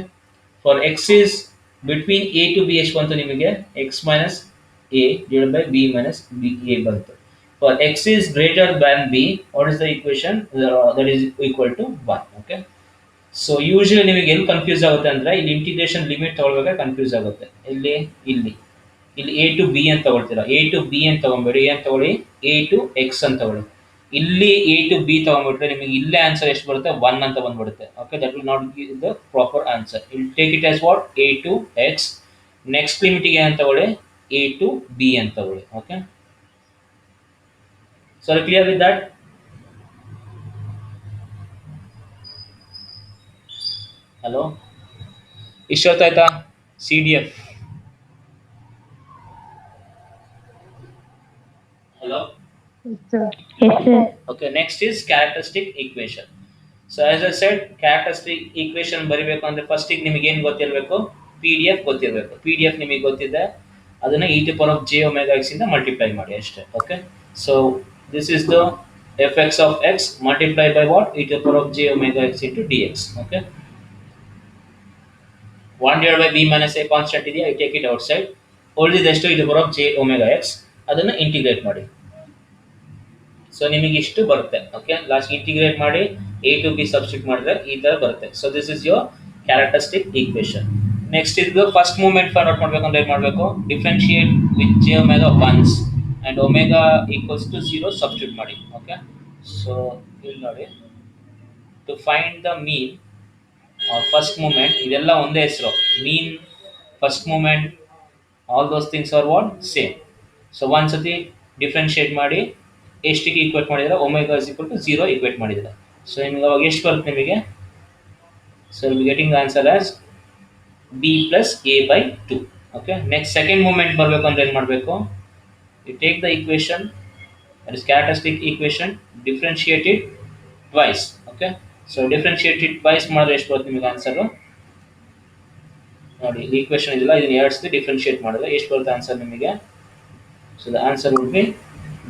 for x is between a to b ಎಷ್ಟು ಬಂತು ನಿಮಗೆ, x minus a divide by B minus b a ಬಂತು. For x is greater than b, what is the equation, that is equal to one. Okay, so usually ನಿಮಗೆ ಎಲ್ಲಿ confuse ಆಗುತ್ತೆ ಅಂದರೆ, ಇಲ್ಲಿ integration limit ತಗೊಳ್ಬೇಕಾದ್ರೆ ಕನ್ಫ್ಯೂಸ್ ಆಗುತ್ತೆ. ಇಲ್ಲಿ ಇಲ್ಲಿ ಇಲ್ಲಿ ಎ ಟು ಬಿ ಅಂತ ತಗೊಳ್ತೀರಾ, ಎ ಟು ಬಿ ಅಂತ ತಗೊಂಬೇಡಿ, ಏನು ತಗೊಳ್ಳಿ, ಎ ಟು ಎಕ್ಸ್ ಅಂತ ತಗೊಳ್ಳಿ. ಇಲ್ಲಿ ಎ ಟು ಬಿ ತಗೊಂಡ್ಬಿಟ್ರೆ ನಿಮಗೆ ಇಲ್ಲೇ ಆನ್ಸರ್ ಎಷ್ಟು ಬರುತ್ತೆ, ಒನ್ ಅಂತ ಬಂದ್ಬಿಡುತ್ತೆ. Okay, that will not give the proper answer. Will take it as what, A to X. Next ಲಿಮಿಟಿಗೆ ಏನು ತಗೊಳ್ಳಿ, ಎ ಟು ಬಿ ಅಂತ ತಗೊಳ್ಳಿ. Okay, so clear with that. Hello, ಇಷ್ಟೊತ್ತಾಯ್ತಾ, C D F. Hello. Yes, sir. Yes, sir. Okay, next is characteristic equation. So as I said, characteristic equation ಬರಿಬೇಕು ಅಂದರೆ ಫಸ್ಟಿಗೆ ನಿಮಗೆ ಏನು ಗೊತ್ತಿರಬೇಕು, ಪಿ ಡಿ ಎಫ್ ಗೊತ್ತಿರಬೇಕು. ಪಿ ಡಿ ಎಫ್ ನಿಮಗೆ ಗೊತ್ತಿದೆ, ಅದನ್ನು E to power of J omega X ಇಂದ ಮಲ್ಟಿಪ್ಲೈ ಮಾಡಿ ಅಷ್ಟೇ. Okay, so this is the F X of X multiply by what, E to power of J omega X into D X. Okay, one divide by B minus A constant ಇದೆಯಾ, I take it out side. ಉಳಿದಿದ್ದೆಷ್ಟು, E to power of J omega X, ಅದನ್ನು integrate ಮಾಡಿ. So ನಿಮಗೆ ಇಷ್ಟು ಬರುತ್ತೆ. Okay, last integrate ಮಾಡಿ A to B substitute ಮಾಡಿದ್ರೆ ಈ ಥರ ಬರುತ್ತೆ. So this is your characteristic equation. Next ಇದು ಫಸ್ಟ್ ಮೂವ್ಮೆಂಟ್ ಫೈಂಡ್ ಔಟ್ ಮಾಡಬೇಕಂದ್ರೆ ಏನು ಮಾಡಬೇಕು, differentiate with J omega once and omega equals to zero substitute ಮಾಡಿ. ಓಕೆ, ಸೊ ಇಲ್ಲಿ ನೋಡಿ, to find the mean first moment, ಇದೆಲ್ಲ ಒಂದೇ ಹೆಸರು, mean, first moment, all those things are what, same. So ಒಂದ್ಸತಿ ಡಿಫ್ರೆನ್ಶಿಯೇಟ್ ಮಾಡಿ ಎಷ್ಟಿಗೆ ಈಕ್ವೇಟ್ ಮಾಡಿದ್ರೆ, omega is equal to zero equate ಮಾಡಿದ್ರೆ. ಸೊ ನಿಮಗೆ ಅವಾಗ ಎಷ್ಟು ಬರುತ್ತೆ ನಿಮಗೆ, So we'll be getting the answer as b plus a by 2. Okay, next second moment ಬರಬೇಕು ಅಂದ್ರೆ ಏನು ಮಾಡಬೇಕು? You take the equation, that is characteristic equation, differentiate it twice. Okay, so differentiate it twice ಮಾಡಿದ್ರೆ ಎಷ್ಟು ಬರುತ್ತೆ ನಿಮಗೆ answer? ನೋಡಿ, ಈ ಈಕ್ವೇಷನ್ ಇದೆಯಲ್ಲ, ಇದನ್ನ ಎರಡು ಸತಿ ಡಿಫ್ರೆನ್ಶಿಯೇಟ್ ಮಾಡಿದ್ರೆ ಎಷ್ಟು ಬರುತ್ತೆ ಆನ್ಸರ್ ನಿಮಗೆ? So the answer would be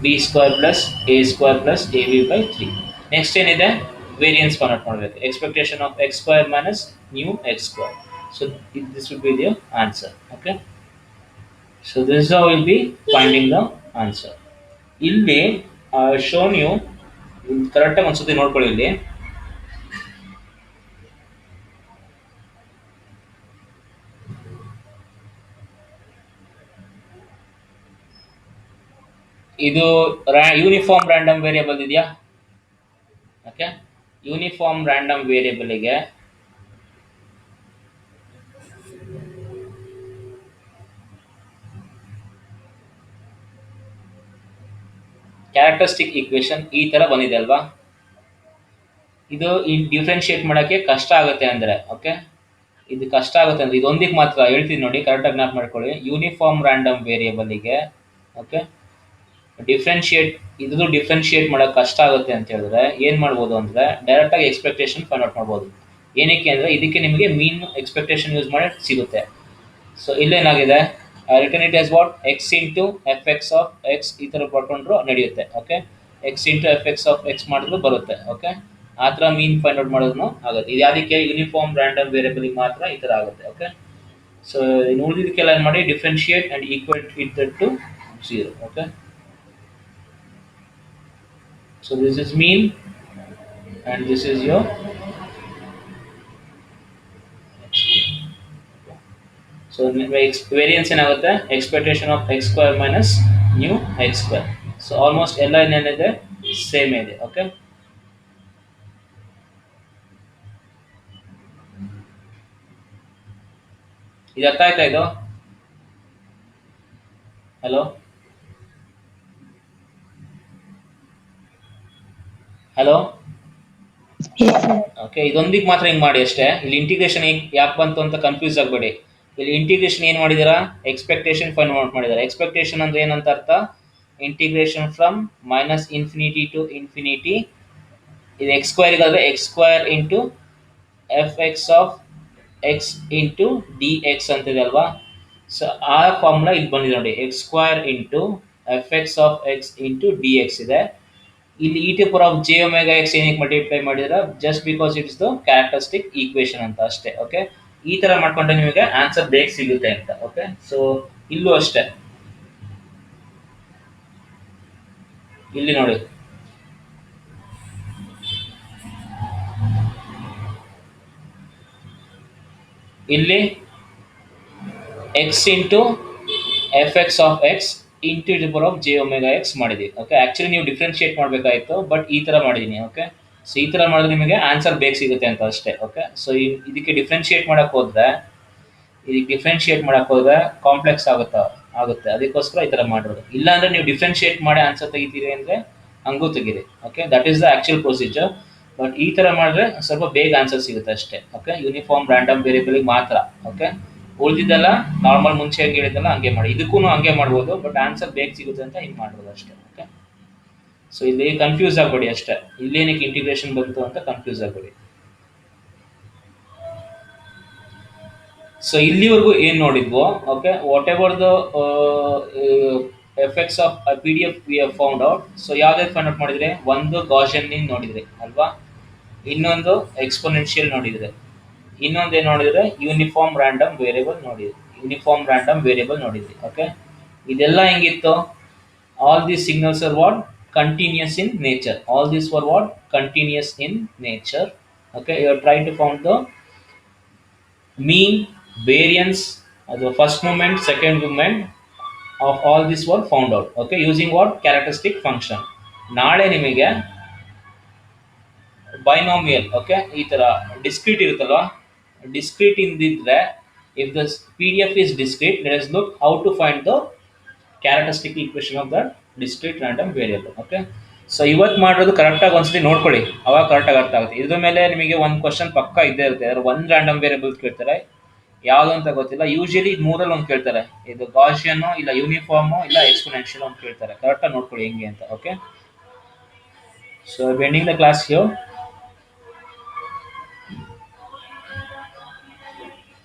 B square plus A square plus A B by 3. Next ಏನಿದೆ? ವೇರಿಯನ್ಸ್ ಕನ್ವರ್ಟ್ ಮಾಡಬೇಕು. Expectation of X square minus mu X square. So this would be the answer. Okay, so this how will be finding the answer. ಇಲ್ಲಿ shown you, ಕರೆಕ್ಟಾಗಿ ಒಂದ್ಸತಿ ನೋಡ್ಕೊಳ್ಳಿ. ಇಲ್ಲಿ ಇದು uniform random variable ಇದೆಯಾ? Okay, uniform random ವೇರಿಯೇಬಲ್ಗೆ characteristic equation ಈ ತರ ಬಂದಿದೆ ಅಲ್ವಾ? ಇದು ಈ ಡಿಫ್ರೆನ್ಶಿಯೇಟ್ ಮಾಡೋಕ್ಕೆ ಕಷ್ಟ ಆಗುತ್ತೆ ಅಂದರೆ, ಓಕೆ, ಇದು ಕಷ್ಟ ಆಗುತ್ತೆ ಅಂದರೆ ಇದೊಂದಿಗೆ ಮಾತ್ರ ಹೇಳ್ತೀನಿ ನೋಡಿ, ಕರೆಕ್ಟಾಗಿ ಜ್ಞಾಪ ಮಾಡ್ಕೊಳ್ಳಿ. ಯೂನಿಫಾರ್ಮ್ ರ್ಯಾಂಡಮ್ ವೇರಿಯೇಬಲ್ಗೆ ಓಕೆ ಡಿಫ್ರೆನ್ಶಿಯೇಟ್, ಇದು ಡಿಫ್ರೆನ್ಶಿಯೇಟ್ ಮಾಡೋಕೆ ಕಷ್ಟ ಆಗುತ್ತೆ ಅಂತ ಹೇಳಿದ್ರೆ ಏನು ಮಾಡ್ಬೋದು ಅಂದರೆ ಡೈರೆಕ್ಟಾಗಿ ಎಕ್ಸ್ಪೆಕ್ಟೇಷನ್ ಫೈಂಡ್ ಔಟ್ ಮಾಡ್ಬೋದು. ಏನಕ್ಕೆ ಅಂದರೆ ಇದಕ್ಕೆ ನಿಮಗೆ ಮೀನ್ ಎಕ್ಸ್ಪೆಕ್ಟೇಷನ್ ಯೂಸ್ ಮಾಡಿ ಸಿಗುತ್ತೆ. ಸೊ ಇಲ್ಲೇನಾಗಿದೆ, return it as what X into F X of X, ಈ ಥರ ಬರ್ಕೊಂಡ್ರು ನಡೆಯುತ್ತೆ. Okay, X into F X of X ಮಾಡಿದ್ರು ಬರುತ್ತೆ. ಓಕೆ, ಆ ಥರ ಮೀನ್ ಫೈಂಡ್ ಔಟ್ ಮಾಡೋದು ಆಗುತ್ತೆ. ಇದು ಯಾವುದಕ್ಕೆ? ಯೂನಿಫಾರ್ಮ್ ರ್ಯಾಂಡಮ್ ವೇರಿಯಬಲ್ಗೆ ಮಾತ್ರ ಈ ಥರ ಆಗುತ್ತೆ. ಓಕೆ, ಸೊ ಇನ್ನು ಉಳಿದಿದ್ದಕ್ಕೆಲ್ಲ ಏನು ಮಾಡಿ differentiate and equal it to 0. Okay, so this is mean and this is your so variance ಏನಾಗುತ್ತೆ? Expectation of X square minus mu X square. So almost ಎಲ್ಲ ಏನೇನಿದೆ ಸೇಮ್ ಇದೆ. ಓಕೆ, ಇದು ಅರ್ಥ ಆಯ್ತಾ? ಇದು hello hello Yes, sir. Okay, ಇದೊಂದಿಗೆ ಮಾತ್ರ ಹಿಂಗೆ ಮಾಡಿ ಅಷ್ಟೇ. ಇಲ್ಲಿ ಇಂಟಿಗ್ರೇಷನ್ ಯಾಕೆ ಬಂತು ಅಂತ ಕನ್ಫ್ಯೂಸ್ ಆಗಬೇಡಿ. ಇಲ್ಲಿ ಇಂಟಿಗ್ರೇಷನ್ ಏನು ಮಾಡಿದಾರಾ? ಎಕ್ಸ್ಪೆಕ್ಟೇಷನ್ ಫೈಂಡ್ ಔಟ್ ಮಾಡಿದ್ದಾರೆ. ಎಕ್ಸ್ಪೆಕ್ಟೇಷನ್ ಅಂದ್ರೆ ಏನಂತ ಅರ್ಥ? Integration from minus infinity to infinity. ಇದು ಎಕ್ಸ್ ಸ್ಕ್ವೇರ್ಗಾದರೆ X square into F X of X into D X ಅಂತಿದೆ ಅಲ್ವಾ? ಸೊ ಆ ಫಾರ್ಮುಲಾ ಇಲ್ಲಿ ಬಂದಿದೆ ನೋಡಿ, X square into F X of X into D X ಇದೆ. ಇಲ್ಲಿ E to power of J omega X ಏನಕ್ಕೆ ಮಲ್ಟಿಪ್ಲೈ ಮಾಡಿದ್ರೆ just because it's the characteristic equation ಅಂತ ಅಷ್ಟೇ. ಓಕೆ, ಈ ತರ ಮಾಡ್ಕೊಂಡ್ರೆ ನಿಮಗೆ ಆನ್ಸರ್ ಬೇಗ ಸಿಗುತ್ತೆ ಅಂತ. ಓಕೆ, ಸೊ ಇಲ್ಲೂ ಅಷ್ಟೇ. ಇಲ್ಲಿ ನೋಡಿ, ಇಲ್ಲಿ x into F X of X into E to power of J omega x ಮಾಡಿದ್ವಿ. ಓಕೆ, ಆ್ಯಕ್ಚುಲಿ ನೀವು ಡಿಫ್ರೆನ್ಶಿಯೇಟ್ ಮಾಡಬೇಕಾಯಿತು, ಬಟ್ ಈ ಥರ ಮಾಡಿದ್ದೀನಿ. ಓಕೆ, ಸೊ ಈ ಥರ ಮಾಡಿದ್ರೆ ನಿಮಗೆ ಆನ್ಸರ್ ಬೇಗ ಸಿಗುತ್ತೆ ಅಂತ ಅಷ್ಟೇ. ಓಕೆ, ಸೊ ಇದಕ್ಕೆ ಡಿಫ್ರೆನ್ಶಿಯೇಟ್ ಮಾಡೋಕ್ಕೆ ಹೋದರೆ, ಇದಕ್ಕೆ ಡಿಫ್ರೆನ್ಶಿಯೇಟ್ ಮಾಡೋಕ್ಕೆ ಹೋದರೆ ಕಾಂಪ್ಲೆಕ್ಸ್ ಆಗುತ್ತೆ. ಅದಕ್ಕೋಸ್ಕರ ಈ ಥರ ಮಾಡಿರೋದು. ಇಲ್ಲಾಂದರೆ ನೀವು ಡಿಫ್ರೆನ್ಶಿಯೇಟ್ ಮಾಡಿ ಆನ್ಸರ್ ತೆಗಿತೀರಿ ಅಂದರೆ ಹಂಗೂ ತೆಗೀರಿ. Okay, that is the actual procedure. But ಈ ಥರ ಮಾಡಿದ್ರೆ ಸ್ವಲ್ಪ ಬೇಗ ಆನ್ಸರ್ ಸಿಗುತ್ತೆ ಅಷ್ಟೇ. ಓಕೆ, ಯೂನಿಫಾರ್ಮ್ ರ್ಯಾಂಡಮ್ ವೇರಿಯಬಲ್ಗೆ ಮಾತ್ರ. ಓಕೆ, ಉಳಿದಿದ್ದೆಲ್ಲ ನಾರ್ಮಲ್ ಮುಂಚೆ ಹೆಂಗೆ ಹೇಳಿದ್ದಲ್ಲ ಹಂಗೆ ಮಾಡಿ. ಇದಕ್ಕೂ ಹಂಗೆ ಮಾಡ್ಬೋದು, ಬಟ್ ಆನ್ಸರ್ ಬೇಗ ಸಿಗುತ್ತೆ ಅಂತ ಹಿಂಗೆ ಮಾಡ್ಬೋದು ಅಷ್ಟೇ. ಓಕೆ, ಸೊ ಇಲ್ಲಿ ಕನ್ಫ್ಯೂಸ್ ಆಗಬೇಡಿ ಅಷ್ಟೇ. ಇಲ್ಲೇನಕ್ಕೆ ಇಂಟಿಗ್ರೇಷನ್ ಬಂತು ಅಂತ ಕನ್ಫ್ಯೂಸ್ ಆಗಬೇಡಿ. ಸೊ ಇಲ್ಲಿವರೆಗೂ ಏನು ನೋಡಿದ್ವೋ, okay, whatever the effects of P D F we have found out. So ಯಾವ್ದಾದ್ರು ಫೈಂಡ್ ಔಟ್ ಮಾಡಿದ್ರೆ, ಒಂದು ಗಾಸಿಯನ್ ನೋಡಿದ್ರೆ ಅಲ್ವಾ, ಇನ್ನೊಂದು ಎಕ್ಸ್ಪೋನೆನ್ಷಿಯಲ್ ನೋಡಿದ್ರೆ, ಇನ್ನೊಂದೇನು ನೋಡಿದ್ರೆ ಯೂನಿಫಾರ್ಮ್ ರ್ಯಾಂಡಮ್ ವೇರಿಯೇಬಲ್ ನೋಡಿದ್ರಿ. ಓಕೆ, ಇದೆಲ್ಲ ಹೆಂಗಿತ್ತು? All these signals are what continuous in nature. Okay, you are try to found the mean, variance, ಅದು first moment, second moment of all this were found out. Okay, using what characteristic function. ನಾಳೆ ನಿಮಗೆ binomial, okay, ಈ ಥರ discrete ಇರುತ್ತಲ್ವಾ, discrete ಇಂದಿದ್ರೆ, if the PDF is discrete, let us look how to find the characteristic equation of that discrete random variable. Okay, so ಇವತ್ತು ಮಾಡಿರೋದು ಕರೆಕ್ಟಾಗಿ ಒಂದ್ಸತಿ ನೋಡ್ಕೊಳ್ಳಿ, ಅವಾಗ ಕರೆಕ್ಟಾಗಿ ಅರ್ಥ ಆಗುತ್ತೆ. ಇದ್ರ ಮೇಲೆ ನಿಮಗೆ ಒಂದು ಕ್ವಶನ್ ಪಕ್ಕ ಇದ್ದೇ ಇರುತ್ತೆ, ಯಾರು ಒಂದು ರ್ಯಾಂಡಮ್ ವೇರಿಯಬಲ್ ಕೇಳ್ತಾರೆ, ಯಾವುದು ಅಂತ ಗೊತ್ತಿಲ್ಲ. ಯೂಶಲಿ ಮೂರಲ್ಲಿ ಒಂದು ಕೇಳ್ತಾರೆ, ಇದು ಗಾಷಿಯನ್ ಇಲ್ಲ ಯೂನಿಫಾರ್ಮು ಇಲ್ಲ ಎಕ್ಸ್ಪೋನೆನ್ಷಿಯಲ್ ಅಂತ ಕೇಳ್ತಾರೆ. ಕರೆಕ್ಟಾಗಿ ನೋಡ್ಕೊಳ್ಳಿ ಹೆಂಗೆ ಅಂತ. Okay, so ending the class here.